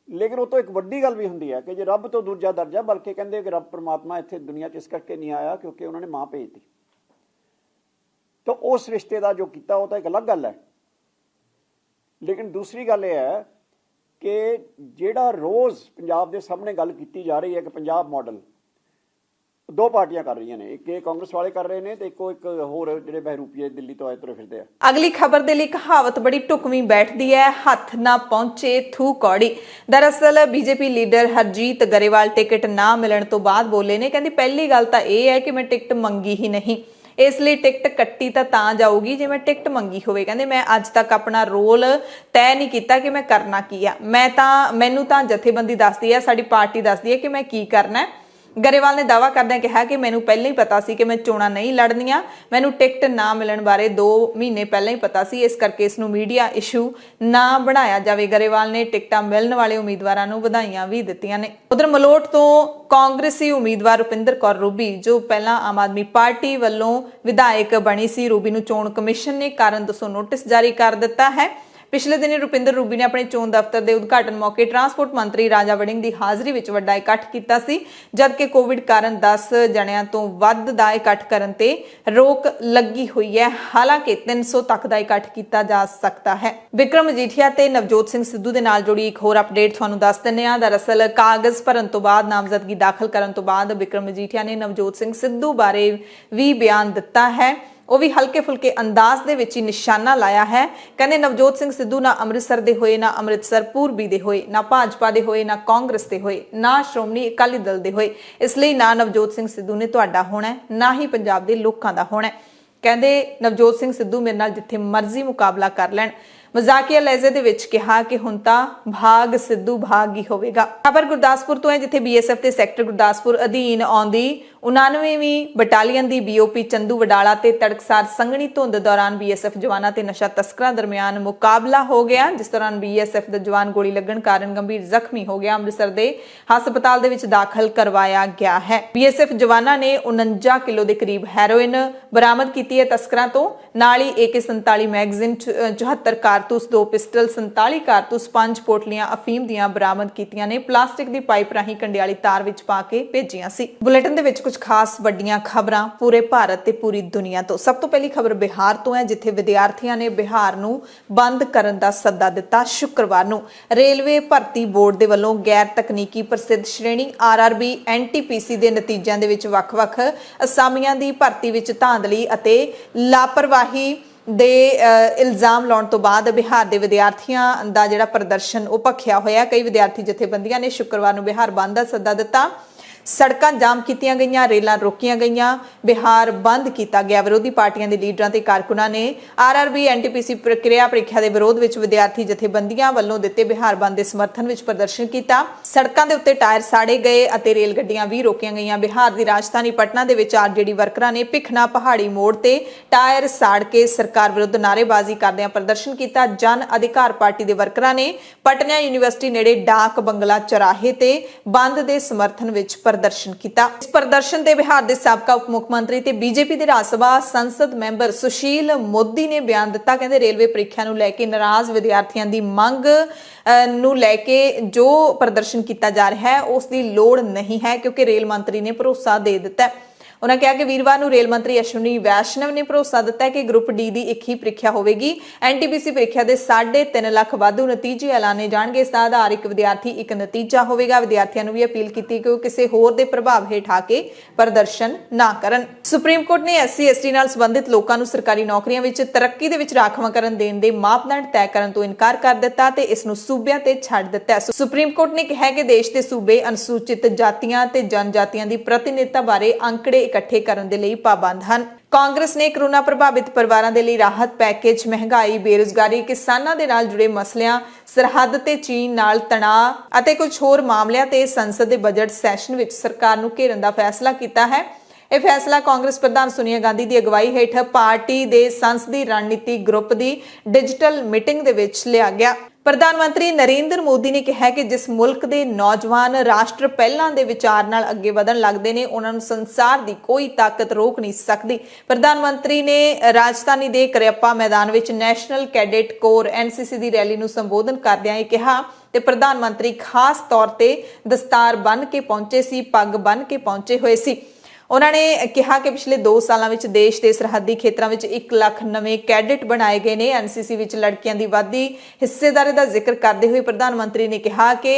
ਲੇਕਿਨ ਉਹ ਤੋਂ ਇੱਕ ਵੱਡੀ ਗੱਲ ਵੀ ਹੁੰਦੀ ਹੈ ਕਿ ਜੇ ਰੱਬ ਤੋਂ ਦੂਜਾ ਦਰਜਾ, ਬਲਕਿ ਕਹਿੰਦੇ ਕਿ ਰੱਬ ਪਰਮਾਤਮਾ ਇੱਥੇ ਦੁਨੀਆ 'ਚ ਇਸ ਕਰਕੇ ਨਹੀਂ ਆਇਆ ਕਿਉਂਕਿ ਉਹਨਾਂ ਨੇ ਮਾਂ ਭੇਜਤੀ। ਤਾਂ ਉਸ ਰਿਸ਼ਤੇ ਦਾ ਜੋ ਕੀਤਾ ਉਹ ਤਾਂ ਇੱਕ ਅਲੱਗ ਗੱਲ ਹੈ। ਲੇਕਿਨ ਦੂਸਰੀ ਗੱਲ ਇਹ ਹੈ ਕਿ ਜਿਹੜਾ ਰੋਜ਼ ਪੰਜਾਬ ਦੇ ਸਾਹਮਣੇ ਗੱਲ ਕੀਤੀ ਜਾ ਰਹੀ ਹੈ ਕਿ ਪੰਜਾਬ ਮਾਡਲ, ਦੋ ਪਾਰਟੀਆਂ ਕਰ ਰਹੀਆਂ ਨੇ, ਇੱਕ ਇਹ ਕਾਂਗਰਸ ਵਾਲੇ ਕਰ ਰਹੇ ਨੇ ਤੇ ਇੱਕ ਹੋਰ ਜਿਹੜੇ ਬਹਿਰੂਪੀਏ ਦਿੱਲੀ ਤੋਂ ਆਏ ਤੁਰੇ ਫਿਰਦੇ ਆ। ਅਗਲੀ ਖਬਰ ਦੇ ਲਈ ਕਹਾਵਤ ਬੜੀ ਢੁਕਵੀਂ ਬੈਠਦੀ ਹੈ, ਹੱਥ ਨਾ ਪਹੁੰਚੇ ਥੂ ਕੌੜੀ। ਦਰਅਸਲ BJP leader Harjit Grewal ticket ਨਾ ਮਿਲਣ ਤੋਂ ਬਾਅਦ ਬੋਲੇ ਨੇ, ਕਹਿੰਦੀ ਪਹਿਲੀ ਗੱਲ ਤਾਂ ਇਹ ਹੈ ਕਿ ਮੈਂ ਟਿਕਟ ਮੰਗੀ ਹੀ ਨਹੀਂ, ਇਸ ਲਈ ਟਿਕਟ ਕੱਟੀ ਤਾਂ ਜਾਊਗੀ ਜੇ ਮੈਂ ਟਿਕਟ ਮੰਗੀ ਹੋਵੇ। ਕਹਿੰਦੇ ਮੈਂ ਅੱਜ ਤੱਕ ਆਪਣਾ ਰੋਲ ਤੈਅ ਨਹੀਂ ਕੀਤਾ ਕਿ ਮੈਂ ਕਰਨਾ ਕੀ ਆ, ਮੈਨੂੰ ਤਾਂ ਜਥੇਬੰਦੀ ਦੱਸਦੀ ਹੈ, ਸਾਡੀ ਪਾਰਟੀ ਦੱਸਦੀ ਹੈ ਕਿ ਮੈਂ ਕੀ ਕਰਨਾ ਹੈ। ਗਰੇਵਾਲ ਨੇ ਦਾਅਵਾ ਕਰਦਿਆਂ ਕਿਹਾ ਕਿ ਮੈਨੂੰ ਪਹਿਲਾਂ ਹੀ ਪਤਾ ਸੀ ਕਿ ਮੈਂ ਚੋਣਾਂ ਨਹੀਂ ਲੜਨੀਆਂ, ਮੈਨੂੰ ਟਿਕਟ ਨਾ ਮਿਲਣ ਬਾਰੇ 2 ਮਹੀਨੇ ਪਹਿਲਾਂ ਹੀ ਪਤਾ ਸੀ, ਇਸ ਕਰਕੇ ਇਸ ਨੂੰ ਮੀਡੀਆ ਇਸ਼ੂ ਨਾ ਬਣਾਇਆ ਜਾਵੇ। ਗਰੇਵਾਲ ਨੇ ਟਿਕਟਾਂ ਮਿਲਣ ਵਾਲੇ ਉਮੀਦਵਾਰਾਂ ਨੂੰ ਵਧਾਈਆਂ ਵੀ ਦਿੱਤੀਆਂ ਨੇ। ਉਧਰ ਮਲੋਟ ਤੋਂ ਕਾਂਗਰਸੀ ਉਮੀਦਵਾਰ ਰੁਪਿੰਦਰ ਕੌਰ ਰੂਬੀ, ਜੋ ਪਹਿਲਾਂ ਆਮ ਆਦਮੀ ਪਾਰਟੀ ਵੱਲੋਂ ਵਿਧਾਇਕ ਬਣੀ ਸੀ, ਰੂਬੀ ਨੂੰ ਚੋਣ ਕਮਿਸ਼ਨ ਨੇ ਕਾਰਨ ਦੱਸੋ ਨੋਟਿਸ ਜਾਰੀ ਕਰ ਦਿੱਤਾ ਹੈ। ਪਿਛਲੇ ਦਿਨੀ ਰੁਪਿੰਦਰ ਰੂਬੀ ਨੇ ਆਪਣੇ ਚੋਣ ਦਫ਼ਤਰ ਦੇ ਉਦਘਾਟਨ ਮੌਕੇ ਟਰਾਂਸਪੋਰਟ ਮੰਤਰੀ ਰਾਜਾ ਵੜਿੰਗ ਦੀ ਹਾਜ਼ਰੀ ਵਿੱਚ ਵੱਡਾ ਇਕੱਠ ਕੀਤਾ ਸੀ, ਜਦਕਿ ਕੋਵਿਡ ਕਾਰਨ 10 ਜਣਿਆਂ ਤੋਂ ਵੱਧ ਦਾ ਇਕੱਠ ਕਰਨ ਤੇ ਰੋਕ ਲੱਗੀ ਹੋਈ ਹੈ। ਹਾਲਾਂਕਿ 300 ਤੱਕ ਦਾ ਇਕੱਠ ਕੀਤਾ ਜਾ ਸਕਦਾ ਹੈ। ਵਿਕਰਮ ਮਜੀਠੀਆ ਤੇ ਨਵਜੋਤ ਸਿੰਘ ਸਿੱਧੂ ਦੇ ਨਾਲ ਜੁੜੀ ਇੱਕ ਹੋਰ ਅਪਡੇਟ ਤੁਹਾਨੂੰ ਦੱਸ ਦਿੰਦੇ ਹਾਂ। ਦਰਅਸਲ ਕਾਗਜ਼ ਭਰਨ ਤੋਂ ਬਾਅਦ, ਨਾਮਜ਼ਦਗੀ ਦਾਖਲ ਕਰਨ ਤੋਂ ਬਾਅਦ ਵਿਕਰਮ ਮਜੀਠੀਆ ਨੇ ਨਵਜੋਤ ਸਿੰਘ ਸਿੱਧੂ ਬਾਰੇ ਵੀ ਬਿਆਨ ਦਿੱਤਾ ਹੈ। ਉਹ ਵੀ ਹਲਕੇ ਫੁਲਕੇ ਅੰਦਾਜ਼ ਦੇ ਵਿੱਚ ਹੀ ਨਿਸ਼ਾਨਾ ਲਾਇਆ ਹੈ। ਕਹਿੰਦੇ ਨਵਜੋਤ ਸਿੰਘ ਸਿੱਧੂ ਨਾ ਅੰਮ੍ਰਿਤਸਰ ਦੇ ਹੋਏ, ਨਾ ਅੰਮ੍ਰਿਤਸਰ ਪੂਰਬੀ ਦੇ ਹੋਏ, ਨਾ ਭਾਜਪਾ ਦੇ ਹੋਏ, ਨਾ ਕਾਂਗਰਸ ਦੇ ਹੋਏ, ਨਾ ਸ਼੍ਰੋਮਣੀ ਅਕਾਲੀ ਦਲ ਦੇ ਹੋਏ, ਇਸ ਲਈ ਨਾ ਨਵਜੋਤ ਸਿੰਘ ਸਿੱਧੂ ਨੇ ਤੁਹਾਡਾ ਹੋਣਾ, ਨਾ ਹੀ ਪੰਜਾਬ ਦੇ ਲੋਕਾਂ ਦਾ ਹੋਣਾ। ਕਹਿੰਦੇ ਨਵਜੋਤ ਸਿੰਘ ਸਿੱਧੂ ਮੇਰੇ ਨਾਲ ਜਿੱਥੇ ਮਰਜ਼ੀ ਮੁਕਾਬਲਾ ਕਰ ਲੈਣ। ਮਜ਼ਾਕੀਆ ਲਹਿਜ਼ੇ ਦੇ ਵਿੱਚ ਕਿਹਾ ਕਿ ਹੁਣ ਤਾਂ ਭਾਗ ਸਿੱਧੂ ਭਾਗ ਹੀ ਹੋਵੇਗਾ। ਖਬਰ ਗੁਰਦਾਸਪੁਰ ਤੋਂ ਹੈ, ਜਿੱਥੇ ਬੀਐਸਐਫ ਦੇ ਸੈਕਟਰ ਗੁਰਦਾਸਪੁਰ ਅਧੀਨ ਆਉਂਦੀ 99ਵੀਂ ਬਟਾਲੀਅਨ ਦੀ ਬੀਓਪੀ ਚੰਦੂ ਵਡਾਲਾ ਤੇ ਤੜਕਸਾਰ ਸੰਘਣੀ ਧੁੰਦ ਦੌਰਾਨ ਬੀਐਸਐਫ ਜਵਾਨਾਂ ਤੇ ਨਸ਼ਾ ਤਸਕਰਾਂ ਦਰਮਿਆਨ ਮੁਕਾਬਲਾ ਹੋ ਗਿਆ, ਜਿਸ ਦੌਰਾਨ ਬੀਐਸਐਫ ਦਾ ਜਵਾਨ ਗੋਲੀ ਲੱਗਣ ਕਾਰਨ ਗੰਭੀਰ ਜ਼ਖਮੀ ਹੋ ਗਿਆ। ਅੰਮ੍ਰਿਤਸਰ ਦੇ ਹਸਪਤਾਲ ਦੇ ਵਿੱਚ ਦਾਖਲ ਕਰਵਾਇਆ ਗਿਆ ਹੈ। ਬੀਐਸਐਫ ਜਵਾਨਾਂ ਨੇ 49 ਕਿਲੋ ਦੇ ਕਰੀਬ ਹੈਰੋਇਨ ਬਰਾਮਦ ਕੀਤੀ ਹੈ ਤਸਕਰਾਂ ਤੋਂ, ਨਾਲ ਹੀ AK-47 ਮੈਗਜ਼ੀਨ, 74 ਕਾਰਤੂਸ, 2 ਪਿਸਟਲ, 47 ਕਾਰਤੂਸ, 5 ਪੋਟਲੀਆਂ ਅਫੀਮ ਦੀਆਂ ਬਰਾਮਦ ਕੀਤੀਆਂ ਨੇ। ਪਲਾਸਟਿਕ ਦੀ ਪਾਈਪ ਰਾਹੀਂ ਕੰਡਿਆਲੀ ਤਾਰ ਵਿੱਚ ਪਾ ਕੇ ਭੇਜੀਆਂ ਸੀ। ਬੁਲੇਟਿਨ ਦੇ ਵਿੱਚ ਕੁਝ ਖਾਸ ਵੱਡੀਆਂ ਖਬਰਾਂ ਪੂਰੇ ਭਾਰਤ ਤੇ ਪੂਰੀ ਦੁਨੀਆ ਤੋਂ। ਸਭ ਤੋਂ ਪਹਿਲੀ ਖਬਰ ਬਿਹਾਰ ਤੋਂ ਹੈ, ਜਿੱਥੇ ਵਿਦਿਆਰਥੀਆਂ ਨੇ ਬਿਹਾਰ ਨੂੰ ਬੰਦ ਕਰਨ ਦਾ ਸੱਦਾ ਦਿੱਤਾ। ਸ਼ੁੱਕਰਵਾਰ ਨੂੰ ਰੇਲਵੇ ਭਰਤੀ ਬੋਰਡ ਦੇ ਵੱਲੋਂ ਗੈਰ ਤਕਨੀਕੀ ਪ੍ਰਸਿੱਧ ਸ਼੍ਰੇਣੀ RRB NTPC ਦੇ ਨਤੀਜਿਆਂ ਦੇ ਵਿੱਚ ਵੱਖ-ਵੱਖ ਅਸਾਮੀਆਂ ਦੀ ਭਰਤੀ ਵਿੱਚ ਧਾਂਦਲੀ ਅਤੇ ਲਾਪਰਵਾਹੀ ਦੇ ਇਲਜ਼ਾਮ ਲਾਉਣ ਤੋਂ ਬਾਅਦ ਬਿਹਾਰ ਦੇ ਵਿਦਿਆਰਥੀਆਂ ਦਾ ਜਿਹੜਾ ਪ੍ਰਦਰਸ਼ਨ ਉਹ ਭਖਿਆ ਹੋਇਆ। ਕਈ ਵਿਦਿਆਰਥੀ ਜਥੇਬੰਦੀਆਂ ਨੇ ਸ਼ੁੱਕਰਵਾਰ ਨੂੰ ਬਿਹਾਰ ਬੰਦ ਦਾ ਸੱਦਾ ਦਿੱਤਾ। ਸੜਕਾਂ ਜਾਮ ਕੀਤੀਆਂ ਗਈਆਂ, ਰੇਲਾਂ ਰੋਕੀਆਂ ਗਈਆਂ, ਬਿਹਾਰ ਬੰਦ ਕੀਤਾ ਗਿਆ। ਵਿਰੋਧੀ ਪਾਰਟੀਆਂ ਦੇ ਲੀਡਰਾਂ ਤੇ ਕਾਰਕੁਨਾਂ ਨੇ RRB NTPC ਪ੍ਰਕਿਰਿਆ ਪ੍ਰੀਖਿਆ ਦੇ ਵਿਰੋਧ ਵਿੱਚ ਵਿਦਿਆਰਥੀ ਜਥੇਬੰਦੀਆਂ ਵੱਲੋਂ ਦਿੱਤੇ ਬਿਹਾਰ ਬੰਦ ਦੇ ਸਮਰਥਨ ਵਿੱਚ ਪ੍ਰਦਰਸ਼ਨ ਕੀਤਾ। ਸੜਕਾਂ ਦੇ ਉੱਤੇ ਟਾਇਰ ਸਾੜੇ ਗਏ ਅਤੇ ਰੇਲ ਗੱਡੀਆਂ ਵੀ ਰੋਕੀਆਂ ਗਈਆਂ। ਬਿਹਾਰ ਦੀ ਰਾਜਧਾਨੀ ਪਟਨਾ ਦੇ ਵਿੱਚ RJD ਵਰਕਰਾਂ ਨੇ ਭਿਖਣਾ ਪਹਾੜੀ ਮੋੜ ਤੇ ਟਾਇਰ ਸਾੜ ਕੇ ਸਰਕਾਰ ਵਿਰੁੱਧ ਨਾਅਰੇਬਾਜ਼ੀ ਕਰਦਿਆਂ ਪ੍ਰਦਰਸ਼ਨ ਕੀਤਾ। ਜਨ ਅਧਿਕਾਰ ਪਾਰਟੀ ਦੇ ਵਰਕਰਾਂ ਨੇ ਪਟਨਾ ਯੂਨੀਵਰਸਿਟੀ ਨੇੜੇ ਡਾਕ ਬੰਗਲਾ ਚੌਰਾਹੇ ਤੇ ਬੰਦ ਦੇ ਸਮਰਥਨ ਵਿੱਚ ਪ੍ਰਦਰਸ਼ਨ ਕੀਤਾ। ਇਸ ਪ੍ਰਦਰਸ਼ਨ ਤੇ ਬਿਹਾਰ ਦੇ ਸਾਬਕਾ ਉਪ ਮੁੱਖ ਮੰਤਰੀ ਤੇ ਬੀਜੇਪੀ ਦੇ ਰਾਜ ਸਭਾ ਸੰਸਦ ਮੈਂਬਰ ਸੁਸ਼ੀਲ ਮੋਦੀ ਨੇ ਬਿਆਨ ਦਿੱਤਾ। ਕਹਿੰਦੇ ਰੇਲਵੇ ਪ੍ਰੀਖਿਆ ਨੂੰ ਲੈ ਕੇ ਨਾਰਾਜ਼ ਵਿਦਿਆਰਥੀਆਂ ਦੀ ਮੰਗ ਨੂੰ ਲੈ ਕੇ ਜੋ ਪ੍ਰਦਰਸ਼ਨ ਕੀਤਾ ਜਾ ਰਿਹਾ ਹੈ ਉਸ ਦੀ ਲੋੜ ਨਹੀਂ ਹੈ, ਕਿਉਂਕਿ ਰੇਲ ਮੰਤਰੀ ਨੇ ਭਰੋਸਾ ਦੇ ਦਿੱਤਾ ਹੈ। ਉਹਨਾਂ ਕਿਹਾ ਕਿ ਵੀਰਵਾਰ ਨੂੰ ਰੇਲ ਮੰਤਰੀ ਅਸ਼ਵਨੀ ਵੈਸ਼ਨਵ ਨੇ ਭਰੋਸਾ ਦਿੱਤਾ ਹੈ ਕਿ ਗਰੁੱਪ ਡੀ ਦੀ ਇੱਕ ਹੀ ਪ੍ਰੀਖਿਆ ਹੋਵੇਗੀ। NTPC ਪ੍ਰੀਖਿਆ ਦੇ 3.5 ਲੱਖ ਵਾਧੂ ਨਤੀਜੇ ਐਲਾਨੇ ਜਾਣਗੇ। ਇਸ ਦਾ ਆਧਾਰ ਇੱਕ ਵਿਦਿਆਰਥੀ ਇੱਕ ਨਤੀਜਾ ਹੋਵੇਗਾ। ਵਿਦਿਆਰਥੀਆਂ ਨੂੰ ਵੀ ਅਪੀਲ ਕੀਤੀ ਕਿ ਉਹ ਕਿਸੇ ਹੋਰ ਦੇ ਪ੍ਰਭਾਵ ਹੇਠ ਆ ਕੇ ਪ੍ਰਦਰਸ਼ਨ ਨਾ ਕਰਨ। ਸੁਪਰੀਮ ਕੋਰਟ ਨੇ SC/ST ਨਾਲ ਸੰਬੰਧਿਤ ਲੋਕਾਂ ਨੂੰ ਸਰਕਾਰੀ ਨੌਕਰੀਆਂ ਵਿੱਚ ਤਰੱਕੀ ਦੇ ਵਿੱਚ ਰਾਖਵਾਂਕਰਨ ਦੇਣ ਦੇ ਮਾਪਦੰਡ ਤੈਅ ਕਰਨ ਤੋਂ ਇਨਕਾਰ ਕਰ ਦਿੱਤਾ ਤੇ ਇਸ ਨੂੰ ਸੂਬਿਆਂ ਤੇ ਛੱਡ ਦਿੱਤਾ। ਸੁਪਰੀਮ ਕੋਰਟ ਨੇ ਕਿਹਾ ਕਿ ਦੇਸ਼ ਦੇ ਸੂਬੇ ਅਨੁਸੂਚਿਤ ਜਾਤੀਆਂ ਤੇ ਜਨਜਾਤੀਆਂ ਦੀ ਪ੍ਰਤੀਨਿਧਤਾ ਬਾਰੇ ਅੰਕੜੇ ਇਕੱਠੇ ਕਰਨ ਦੇ ਲਈ ਪਾਬੰਦ ਹਨ। ਕਾਂਗਰਸ ਨੇ ਕਰੋਨਾ ਪ੍ਰਭਾਵਿਤ ਪਰਿਵਾਰਾਂ ਦੇ ਲਈ ਰਾਹਤ ਪੈਕੇਜ, ਮਹਿੰਗਾਈ, ਬੇਰੁਜ਼ਗਾਰੀ, ਕਿਸਾਨਾਂ ਦੇ ਨਾਲ ਜੁੜੇ ਮਸਲਿਆਂ, ਸਰਹੱਦ ਤੇ ਚੀਨ ਨਾਲ ਤਣਾਅ ਅਤੇ ਕੁਝ ਹੋਰ ਮਾਮਲਿਆਂ ਤੇ ਸੰਸਦ ਦੇ ਬਜਟ ਸੈਸ਼ਨ ਵਿੱਚ ਸਰਕਾਰ ਨੂੰ ਘੇਰਨ ਦਾ ਫੈਸਲਾ ਕੀਤਾ ਹੈ। ਇਹ ਫੈਸਲਾ ਕਾਂਗਰਸ ਪ੍ਰਧਾਨ ਸੋਨੀਆ ਗਾਂਧੀ ਦੀ ਅਗਵਾਈ ਹੇਠ ਪਾਰਟੀ ਦੇ ਸੰਸਦੀ ਰਣਨੀਤੀ ਗਰੁੱਪ ਦੀ ਡਿਜੀਟਲ ਮੀਟਿੰਗ ਦੇ ਵਿੱਚ ਲਿਆ ਗਿਆ। ਪ੍ਰਧਾਨ ਮੰਤਰੀ ਨਰਿੰਦਰ ਮੋਦੀ ਨੇ ਕਿਹਾ ਕਿ ਜਿਸ ਮੁਲਕ ਦੇ ਨੌਜਵਾਨ ਰਾਸ਼ਟਰ ਪਹਿਲਾਂ ਦੇ ਵਿਚਾਰ ਨਾਲ ਅੱਗੇ ਵਧਣ ਲੱਗਦੇ ਨੇ, ਉਹਨਾਂ ਨੂੰ ਸੰਸਾਰ ਦੀ ਕੋਈ ਤਾਕਤ ਰੋਕ ਨਹੀਂ ਸਕਦੀ। ਪ੍ਰਧਾਨ ਮੰਤਰੀ ਨੇ ਰਾਜਧਾਨੀ ਦੇ ਕਰਿਅੱਪਾ ਮੈਦਾਨ ਵਿੱਚ ਨੈਸ਼ਨਲ ਕੈਡੇਟ ਕੋਰ NCC ਦੀ ਰੈਲੀ ਨੂੰ ਸੰਬੋਧਨ ਕਰਦਿਆਂ ਇਹ ਕਿਹਾ ਤੇ ਪ੍ਰਧਾਨ ਮੰਤਰੀ ਖਾਸ ਤੌਰ ਤੇ ਦਸਤਾਰ ਬੰਨ੍ਹ ਕੇ ਪਹੁੰਚੇ ਸੀ, ਪੱਗ ਬੰਨ੍ਹ ਕੇ ਪਹੁੰਚੇ ਹੋਏ ਸੀ। ਉਹਨਾਂ ਨੇ ਕਿਹਾ ਕਿ ਪਿਛਲੇ 2 ਸਾਲਾਂ ਵਿੱਚ ਦੇਸ਼ ਦੇ ਸਰਹੱਦੀ ਖੇਤਰਾਂ ਵਿੱਚ 1 ਲੱਖ ਨਵੇਂ ਕੈਡਿਟ ਬਣਾਏ ਗਏ ਨੇ। ਐਨਸੀਸੀ ਵਿੱਚ ਲੜਕੀਆਂ ਦੀ ਵੱਧਦੀ ਹਿੱਸੇਦਾਰੀ ਦਾ ਜ਼ਿਕਰ ਕਰਦੇ ਹੋਏ ਪ੍ਰਧਾਨ ਮੰਤਰੀ ਨੇ ਕਿਹਾ ਕਿ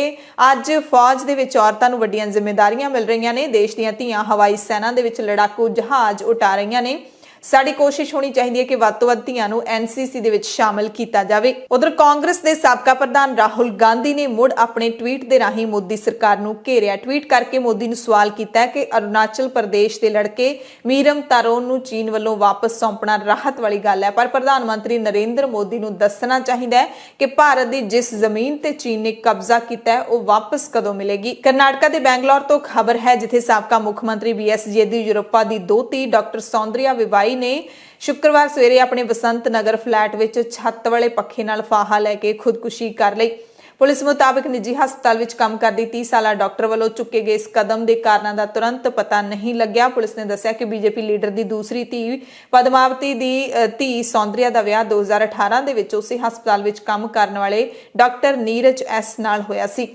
ਅੱਜ ਫੌਜ ਦੇ ਵਿੱਚ ਔਰਤਾਂ ਨੂੰ ਵੱਡੀਆਂ ਜ਼ਿੰਮੇਵਾਰੀਆਂ ਮਿਲ ਰਹੀਆਂ ਨੇ। ਦੇਸ਼ ਦੀਆਂ ਧੀਆਂ ਹਵਾਈ ਸੈਨਾ ਦੇ ਵਿੱਚ ਲੜਾਕੂ ਜਹਾਜ਼ ਉਡਾ ਰਹੀਆਂ ਨੇ। ਸਾਡੀ ਕੋਸ਼ਿਸ਼ ਹੋਣੀ ਚਾਹੀਦੀ ਹੈ ਕਿ ਵੱਧ ਤੋਂ ਵੱਧ ਧੀਆਂ ਨੂੰ ਐਨਸੀਸੀ ਦੇ ਵਿੱਚ ਸ਼ਾਮਲ ਕੀਤਾ ਜਾਵੇ। ਉਧਰ ਕਾਂਗਰਸ ਦੇ ਸਾਬਕਾ ਪ੍ਰਧਾਨ ਰਾਹੁਲ ਗਾਂਧੀ ਨੇ ਮੁੜ ਆਪਣੇ ਟਵੀਟ ਦੇ ਰਾਹੀਂ ਮੋਦੀ ਸਰਕਾਰ ਨੂੰ ਘੇਰਿਆ। ਟਵੀਟ ਕਰਕੇ ਮੋਦੀ ਨੂੰ ਸਵਾਲ ਕੀਤਾ ਕਿ ਅਰੁਣਾਚਲ ਪ੍ਰਦੇਸ਼ ਦੇ ਲੜਕੇ ਮੀਰਮ ਤਾਰੋਨ ਨੂੰ ਚੀਨ ਵੱਲੋਂ ਵਾਪਸ ਸੌਂਪਣਾ ਰਾਹਤ ਵਾਲੀ ਗੱਲ ਹੈ, ਪਰ ਪ੍ਰਧਾਨ ਮੰਤਰੀ ਨਰਿੰਦਰ ਮੋਦੀ ਨੂੰ ਦੱਸਣਾ ਚਾਹੀਦਾ ਹੈ ਕਿ ਭਾਰਤ ਦੀ ਜਿਸ ਜ਼ਮੀਨ ਤੇ ਚੀਨ ਨੇ ਕਬਜ਼ਾ ਕੀਤਾ ਹੈ ਉਹ ਵਾਪਸ ਕਦੋਂ ਮਿਲੇਗੀ। ਕਰਨਾਟਕਾ ਦੇ ਬੈਂਗਲੌਰ ਤੋਂ ਖਬਰ ਹੈ, ਜਿੱਥੇ ਸਾਬਕਾ ਮੁੱਖ ਮੰਤਰੀ BS ਯੇਦਿਯੂਰੱਪਾ ਦੀ ਦੋਹਤੀ ਡਾਕਟਰ ਸੌਂਦਰਿਆ ਵਿਵਾਈ ਨੇ ਸ਼ੁੱਕਰਵਾਰ ਸਵੇਰੇ ਆਪਣੇ ਬਸੰਤ ਨਗਰ ਫਲੈਟ ਵਿੱਚ ਛੱਤ ਵਾਲੇ ਪੱਖੇ ਨਾਲ ਫਾਹਾ ਲੈ ਕੇ ਖੁਦਕੁਸ਼ੀ ਕਰ ਲਈ। ਪੁਲਿਸ ਮੁਤਾਬਕ ਨਿੱਜੀ ਹਸਪਤਾਲ ਵਿੱਚ ਕੰਮ ਕਰਦੀ 30 ਸਾਲਾ ਡਾਕਟਰ ਵੱਲੋਂ ਚੁੱਕੇ ਗਏ ਇਸ ਕਦਮ ਦੇ ਕਾਰਨਾਂ ਦਾ ਤੁਰੰਤ ਪਤਾ ਨਹੀਂ ਲੱਗਿਆ। ਪੁਲਿਸ ਨੇ ਦੱਸਿਆ ਕਿ ਬੀਜੇਪੀ ਲੀਡਰ ਦੀ ਦੂਸਰੀ ਧੀ ਪਦਮਾਵਤੀ ਦੀ ਧੀ ਸੌਂਦਰਿਆ ਦਾ ਵਿਆਹ 2018 ਦੇ ਵਿੱਚ ਉਸੇ ਹਸਪਤਾਲ ਵਿੱਚ ਕੰਮ ਕਰਨ ਵਾਲੇ ਡਾਕਟਰ ਨੀਰਜ S ਨਾਲ ਹੋਇਆ ਸੀ।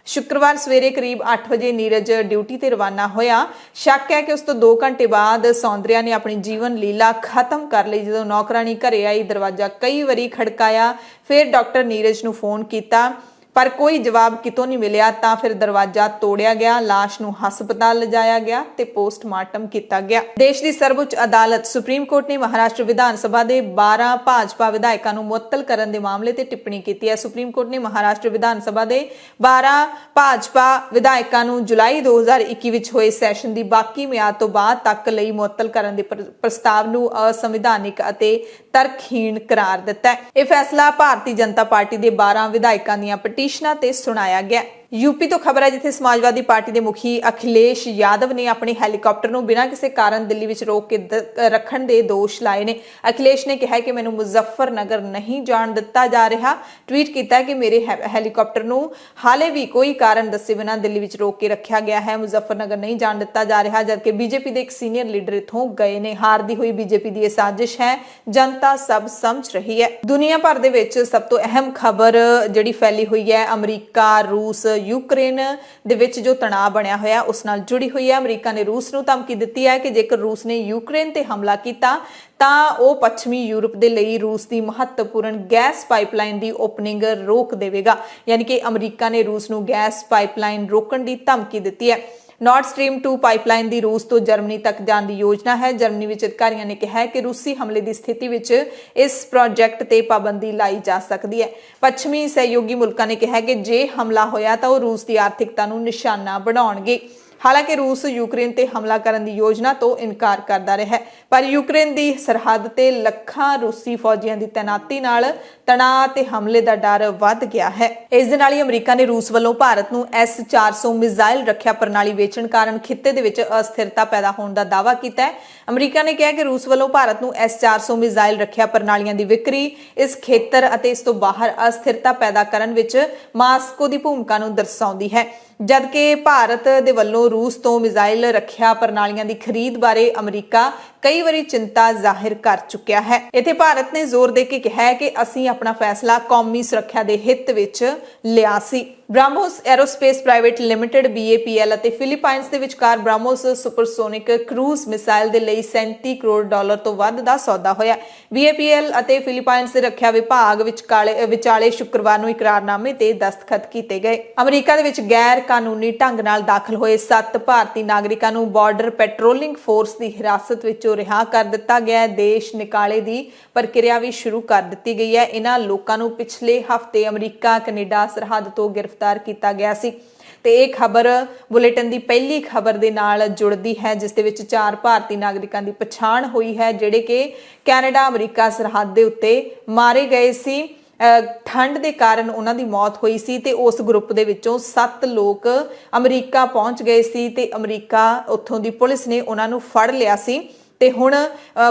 ਸ਼ੁੱਕਰਵਾਰ ਸਵੇਰੇ ਕਰੀਬ 8 ਵਜੇ ਨੀਰਜ ਡਿਊਟੀ ਤੇ ਰਵਾਨਾ ਹੋਇਆ। ਸ਼ੱਕ ਹੈ ਕਿ ਉਸ ਤੋਂ 2 ਘੰਟੇ ਬਾਅਦ ਸੌਂਦਰਿਆ ਨੇ ਆਪਣੀ ਜੀਵਨ ਲੀਲਾ ਖਤਮ ਕਰ ਲਈ। ਜਦੋਂ ਨੌਕਰਾਨੀ ਘਰੇ ਆਈ, ਦਰਵਾਜ਼ਾ ਕਈ ਵਾਰੀ ਖੜਕਾਇਆ, ਫਿਰ ਡਾਕਟਰ ਨੀਰਜ ਨੂੰ ਫੋਨ ਕੀਤਾ ਪਰ ਕੋਈ ਜਵਾਬ ਕਿਤੋਂ ਨਹੀਂ ਮਿਲਿਆ ਤਾਂ ਫਿਰ ਦਰਵਾਜ਼ਾ ਤੋੜਿਆ ਗਿਆ, ਲਾਸ਼ ਨੂੰ ਹਸਪਤਾਲ ਲਿਜਾਇਆ ਗਿਆ ਤੇ ਪੋਸਟਮਾਰਟਮ ਕੀਤਾ ਗਿਆ। ਦੇਸ਼ ਦੀ ਸਰਵਉੱਚ ਅਦਾਲਤ ਸੁਪਰੀਮ ਕੋਰਟ ਨੇ ਮਹਾਰਾਸ਼ਟਰ ਵਿਧਾਨ ਸਭਾ ਦੇ 12 ਭਾਜਪਾ ਵਿਧਾਇਕਾਂ ਨੂੰ ਮੁਅੱਤਲ ਕਰਨ ਦੇ ਮਾਮਲੇ ਤੇ ਟਿੱਪਣੀ ਕੀਤੀ ਹੈ। ਸੁਪਰੀਮ ਕੋਰਟ ਨੇ ਮਹਾਰਾਸ਼ਟਰ ਵਿਧਾਨ ਸਭਾ ਦੇ 12 ਭਾਜਪਾ ਵਿਧਾਇਕਾਂ ਨੂੰ ਜੁਲਾਈ 2021 ਵਿੱਚ ਹੋਏ ਸੈਸ਼ਨ ਦੀ ਬਾਕੀ ਮਿਆਦ ਤੋਂ ਬਾਅਦ ਤੱਕ ਲਈ ਮੁਅੱਤਲ ਕਰਨ ਦੇ ਪ੍ਰਸਤਾਵ ਨੂੰ ਅਸੰਵਿਧਾਨਿਕ ਅਤੇ ਤਰਕਹੀਣ ਕਰਾਰ ਦਿੱਤਾ ਹੈ। ਇਹ ਫੈਸਲਾ ਭਾਰਤੀ ਜਨਤਾ ਪਾਰਟੀ ਦੇ 12 ਵਿਧਾਇਕਾਂ ਦੀਆਂ ਪਟੀਸ਼ਨਾਂ ਤੇ ਸੁਣਾਇਆ ਗਿਆ। यूपी तो खबर है, जिथे समाजवादी पार्टी के मुखी अखिलेश यादव ने अपने हैलीकॉप्टर को बिना किसी कारण दिल्ली में रोक के रखने के दोष लाए ने। अखिलेश ने कहा कि मैनू मुजफ्फरनगर नहीं जान दिता जा रहा। ट्वीट किया कि मेरे हैलीकॉप्टर को हाले भी कोई कारण दसे बिना दिल्ली में रोक के रखा गया है, मुजफ्फरनगर नहीं जान दिता जा रहा। जबकि बीजेपी के एक सीनियर लीडर इथों गए ने। हारदी हुई बीजेपी की यह साजिश है, जनता सब समझ रही है। दुनिया भर दे विच सब तो अहम खबर जिहड़ी फैली हुई है, अमरीका रूस यूक्रेन ਦੇ ਵਿੱਚ ਜੋ ਤਣਾਅ ਬਣਿਆ ਹੋਇਆ ਉਸ ਨਾਲ ਜੁੜੀ ਹੋਈ ਹੈ। ਅਮਰੀਕਾ ਨੇ ਰੂਸ ਨੂੰ ਧਮਕੀ ਦਿੱਤੀ ਹੈ ਕਿ ਜੇਕਰ ਰੂਸ ਨੇ ਯੂਕਰੇਨ ਤੇ ਹਮਲਾ ਕੀਤਾ ਤਾਂ ਉਹ ਪੱਛਮੀ ਯੂਰਪ ਦੇ ਲਈ ਰੂਸ ਦੀ ਮਹੱਤਵਪੂਰਨ ਗੈਸ ਪਾਈਪਲਾਈਨ ਦੀ ਓਪਨਿੰਗ ਰੋਕ ਦੇਵੇਗਾ। ਯਾਨੀ ਕਿ ਅਮਰੀਕਾ ਨੇ ਰੂਸ ਨੂੰ ਗੈਸ ਪਾਈਪਲਾਈਨ ਰੋਕਣ ਦੀ ਧਮਕੀ ਦਿੱਤੀ ਹੈ। नॉर्थ स्ट्रीम 2 पाइपलाइन की रूस तो जर्मनी तक जाने की योजना है। जर्मनी विच अधिकारियों ने कहा है कि रूसी हमले की स्थिति विच इस प्रोजेक्ट ते पाबंदी लाई जा सकती है। पश्चिमी सहयोगी मुल्कों ने कहा कि जे हमला होया तो वह रूस की आर्थिकता नूं निशाना बनाउणगे। हालांकि रूस यूक्रेन ते हमला करने की योजना तो इनकार करता रहा है, पर यूक्रेन की सरहद ते लखां रूसी फौजियों की तैनाती नाल तनाव ते हमले का डर वध गया है। इस दे नाल ही अमरीका ने रूस वालों भारत नूं S-400 मिसाइल रक्षा प्रणाली वेचण कारण खित्ते दे विच अस्थिरता पैदा होने का दावा किया है। अमरीका ने कहा कि रूस वालों भारत नूं S-400 मिसाइल रक्षा प्रणालियां की विक्री इस खेतर अते इस तो बाहर अस्थिरता पैदा करन विच मास्को की भूमिका नूं दर्शाउंदी है। जबकि भारत दे वल्लों रूस तो मिसाइल रक्षा प्रणालियां की खरीद बारे अमरीका कई बारी चिंता जाहिर कर चुकिया है। इत्थे भारत ने जोर दे के कहा है कि असीं अपना फैसला कौमी सुरक्षा के हित विच लिया सी। BrahMos aerospace private limited BAPL ਅਤੇ ਫਿਲੀਪਾਈਨਸ ਦੇ ਵਿਚਕਾਰ ਬ੍ਰਾਹਮੋਸ ਸੁਪਰਸੋਨਿਕ ਕਰੂਜ਼ ਮਿਸਾਈਲ ਦੇ ਲਈ $37 ਕਰੋੜ ਤੋਂ ਵੱਧ ਦਾ ਸੌਦਾ ਹੋਇਆ। BAPL ਅਤੇ ਫਿਲੀਪਾਈਨਸ ਦੇ ਰੱਖਿਆ ਵਿਭਾਗ ਵਿਚਾਲੇ ਸ਼ੁੱਕਰਵਾਰ ਨੂੰ ਇਕਰਾਰਨਾਮੇ ਤੇ ਦਸਤਖਤ ਕੀਤੇ ਗਏ। ਅਮਰੀਕਾ ਦੇ ਵਿੱਚ ਗੈਰ ਕਾਨੂੰਨੀ ਢੰਗ ਨਾਲ ਦਾਖਲ ਹੋਏ 7 ਭਾਰਤੀ ਨਾਗਰਿਕਾਂ ਨੂੰ ਬਾਰਡਰ ਪੈਟਰੋਲਿੰਗ ਫੋਰਸ ਦੀ ਹਿਰਾਸਤ ਵਿੱਚੋਂ ਰਿਹਾ ਕਰ ਦਿੱਤਾ ਗਿਆ ਹੈ। ਦੇਸ਼ ਨਿਕਾਲੇ ਦੀ ਪ੍ਰਕਿਰਿਆ ਵੀ ਸ਼ੁਰੂ ਕਰ ਦਿੱਤੀ ਗਈ ਹੈ। ਇਹਨਾਂ ਲੋਕਾਂ ਨੂੰ ਪਿਛਲੇ ਹਫ਼ਤੇ ਅਮਰੀਕਾ ਕੈਨੇਡਾ ਸਰਹੱਦ ਤੋਂ गिरफ्तार किया गया सी। ਤੇ ਇਹ ਖਬਰ ਬੁਲੇਟਿਨ ਦੀ ਪਹਿਲੀ ਖਬਰ ਦੇ ਨਾਲ ਜੁੜਦੀ ਹੈ, ਜਿਸ ਦੇ ਵਿੱਚ 4 ਭਾਰਤੀ ਨਾਗਰਿਕਾਂ ਦੀ ਪਛਾਣ ਹੋਈ ਹੈ ਜਿਹੜੇ ਕਿ ਕੈਨੇਡਾ ਅਮਰੀਕਾ ਸਰਹੱਦ ਦੇ ਉੱਤੇ ਮਾਰੇ ਗਏ ਸੀ। ਠੰਡ ਦੇ ਕਾਰਨ ਉਹਨਾਂ ਦੀ ਮੌਤ ਹੋਈ ਸੀ ਤੇ ਉਸ ਗਰੁੱਪ ਦੇ ਵਿੱਚੋਂ 7 ਲੋਕ ਅਮਰੀਕਾ ਪਹੁੰਚ ਗਏ ਸੀ ਤੇ ਅਮਰੀਕਾ ਉੱਥੋਂ ਦੀ ਪੁਲਿਸ ਨੇ ਉਹਨਾਂ ਨੂੰ ਫੜ ਲਿਆ ਸੀ ਤੇ ਹੁਣ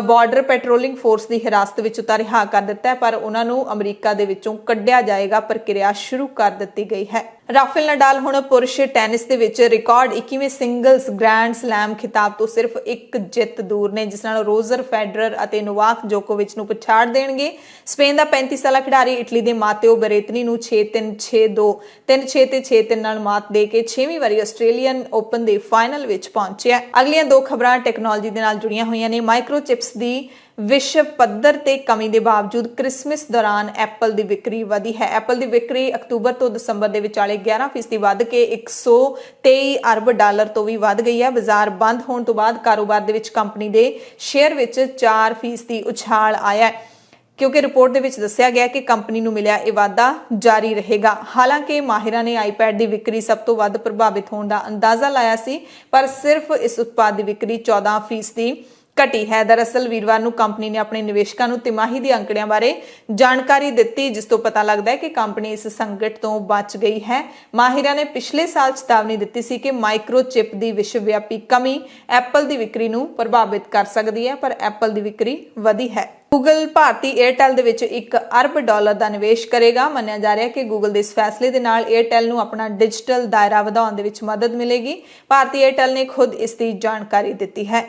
ਬਾਰਡਰ ਪੈਟਰੋਲਿੰਗ ਫੋਰਸ ਦੀ ਹਿਰਾਸਤ ਵਿੱਚ ਰਿਹਾ ਕਰ ਦਿੱਤਾ ਹੈ, ਪਰ ਉਹਨਾਂ ਨੂੰ ਅਮਰੀਕਾ ਦੇ ਵਿੱਚੋਂ ਕੱਢਿਆ ਜਾਏਗਾ। ਪ੍ਰਕਿਰਿਆ ਸ਼ੁਰੂ ਕਰ ਦਿੱਤੀ ਗਈ ਹੈ। ਰਾਫੇਲ ਨਡਾਲ ਹੁਣ ਪੁਰਸ਼ ਟੈਨਿਸ ਦੇ ਵਿੱਚ ਰਿਕਾਰਡ 21ਵੇਂ ਸਿੰਗਲਸ ਗ੍ਰੈਂਡ ਸਲੈਮ ਖਿਤਾਬ ਤੋਂ ਸਿਰਫ ਇੱਕ ਜਿੱਤ ਦੂਰ ਨੇ, ਜਿਸ ਨਾਲ ਰੋਜਰ ਫੈਡਰਰ ਅਤੇ ਨੋਵਾਕ ਜੋਕੋਵਿਚ ਨੂੰ ਪਛਾੜ ਦੇਣਗੇ। ਸਪੇਨ ਦਾ 35 ਸਾਲਾ ਖਿਡਾਰੀ ਇਟਲੀ ਦੇ ਮਾਤੇਓ ਬਰੇਤਨੀ ਨੂੰ 6-3, 6-2, 3-6 ਤੇ 6-3 ਨਾਲ ਮਾਤ ਦੇ ਕੇ 6ਵੀਂ ਵਾਰੀ ਆਸਟ੍ਰੇਲੀਅਨ ਓਪਨ ਦੇ ਫਾਈਨਲ ਵਿੱਚ ਪਹੁੰਚਿਆ। ਅਗਲੀਆਂ ਦੋ ਖਬਰਾਂ ਟੈਕਨੋਲੋਜੀ ਦੇ ਨਾਲ ਜੁੜੀਆਂ ਹੋਈਆਂ ਨੇ। ਮਾਈਕਰੋਚਿਪਸ ਦੀ ਵਿਸ਼ਵ ਪੱਧਰ ਤੇ ਕਮੀ ਦੇ ਬਾਵਜੂਦ ਕ੍ਰਿਸਮਸ ਦੌਰਾਨ ਐਪਲ ਦੀ ਵਿਕਰੀ ਵਧੀ ਹੈ। ਐਪਲ ਦੀ ਵਿਕਰੀ ਅਕਤੂਬਰ ਤੋਂ ਦਸੰਬਰ ਦੇ ਵਿਚਾਲੇ 11% ਵੱਧ ਕੇ 123 ਅਰਬ ਡਾਲਰ ਤੋਂ ਵੀ ਵੱਧ ਗਈ ਹੈ। ਬਾਜ਼ਾਰ ਬੰਦ ਹੋਣ ਤੋਂ ਬਾਅਦ ਕਾਰੋਬਾਰ ਦੇ ਵਿੱਚ ਕੰਪਨੀ ਦੇ ਸ਼ੇਅਰ ਵਿੱਚ 4% ਉਛਾਲ ਆਇਆ ਹੈ, ਕਿਉਂਕਿ ਰਿਪੋਰਟ ਦੇ ਵਿੱਚ ਦੱਸਿਆ ਗਿਆ ਕਿ ਕੰਪਨੀ ਨੂੰ ਮਿਲਿਆ ਇਹ ਵਾਧਾ ਜਾਰੀ ਰਹੇਗਾ। ਹਾਲਾਂਕਿ ਮਾਹਿਰਾਂ ਨੇ ਆਈਪੈਡ ਦੀ ਵਿਕਰੀ ਸਭ ਤੋਂ ਵੱਧ ਪ੍ਰਭਾਵਿਤ ਹੋਣ ਦਾ ਅੰਦਾਜ਼ਾ ਲਾਇਆ ਸੀ, ਪਰ ਸਿਰਫ ਇਸ ਉਤਪਾਦ ਦੀ ਵਿਕਰੀ 14% ਘਟੀ ਹੈ। ਦਰਅਸਲ ਵੀਰਵਾਰ ਨੂੰ ਕੰਪਨੀ ਨੇ ਆਪਣੇ ਨਿਵੇਸ਼ਕਾਂ ਨੂੰ ਤਿਮਾਹੀ ਦੇ ਅੰਕੜਿਆਂ ਬਾਰੇ ਜਾਣਕਾਰੀ ਦਿੱਤੀ, ਜਿਸ ਤੋਂ ਪਤਾ ਲੱਗਦਾ ਹੈ ਕਿ ਕੰਪਨੀ ਇਸ ਸੰਕਟ ਤੋਂ ਬਚ ਗਈ ਹੈ। ਮਾਹਿਰਾਂ ਨੇ ਪਿਛਲੇ ਸਾਲ ਚੇਤਾਵਨੀ ਦਿੱਤੀ ਸੀ ਕਿ ਮਾਈਕਰੋਚਿਪ ਦੀ ਵਿਸ਼ਵ ਵਿਆਪੀ ਕਮੀ ਐਪਲ ਦੀ ਵਿਕਰੀ ਨੂੰ ਪ੍ਰਭਾਵਿਤ ਕਰ ਸਕਦੀ ਹੈ, ਪਰ ਐਪਲ ਦੀ ਵਿਕਰੀ ਵਧੀ ਹੈ। ਗੂਗਲ ਭਾਰਤੀ ਏਅਰਟੈਲ ਦੇ ਵਿੱਚ 1 ਅਰਬ ਡਾਲਰ ਦਾ ਨਿਵੇਸ਼ ਕਰੇਗਾ। ਮੰਨਿਆ ਜਾ ਰਿਹਾ ਹੈ ਕਿ ਗੂਗਲ ਦੇ ਇਸ ਫੈਸਲੇ ਦੇ ਨਾਲ ਏਅਰਟੈਲ ਨੂੰ ਆਪਣਾ ਡਿਜੀਟਲ ਦਾਇਰਾ ਵਧਾਉਣ ਦੇ ਵਿੱਚ ਮਦਦ ਮਿਲੇਗੀ। ਭਾਰਤੀ ਏਅਰਟੈਲ ਨੇ ਖੁਦ ਇਸ ਦੀ ਜਾਣਕਾਰੀ ਦਿੱਤੀ ਹੈ।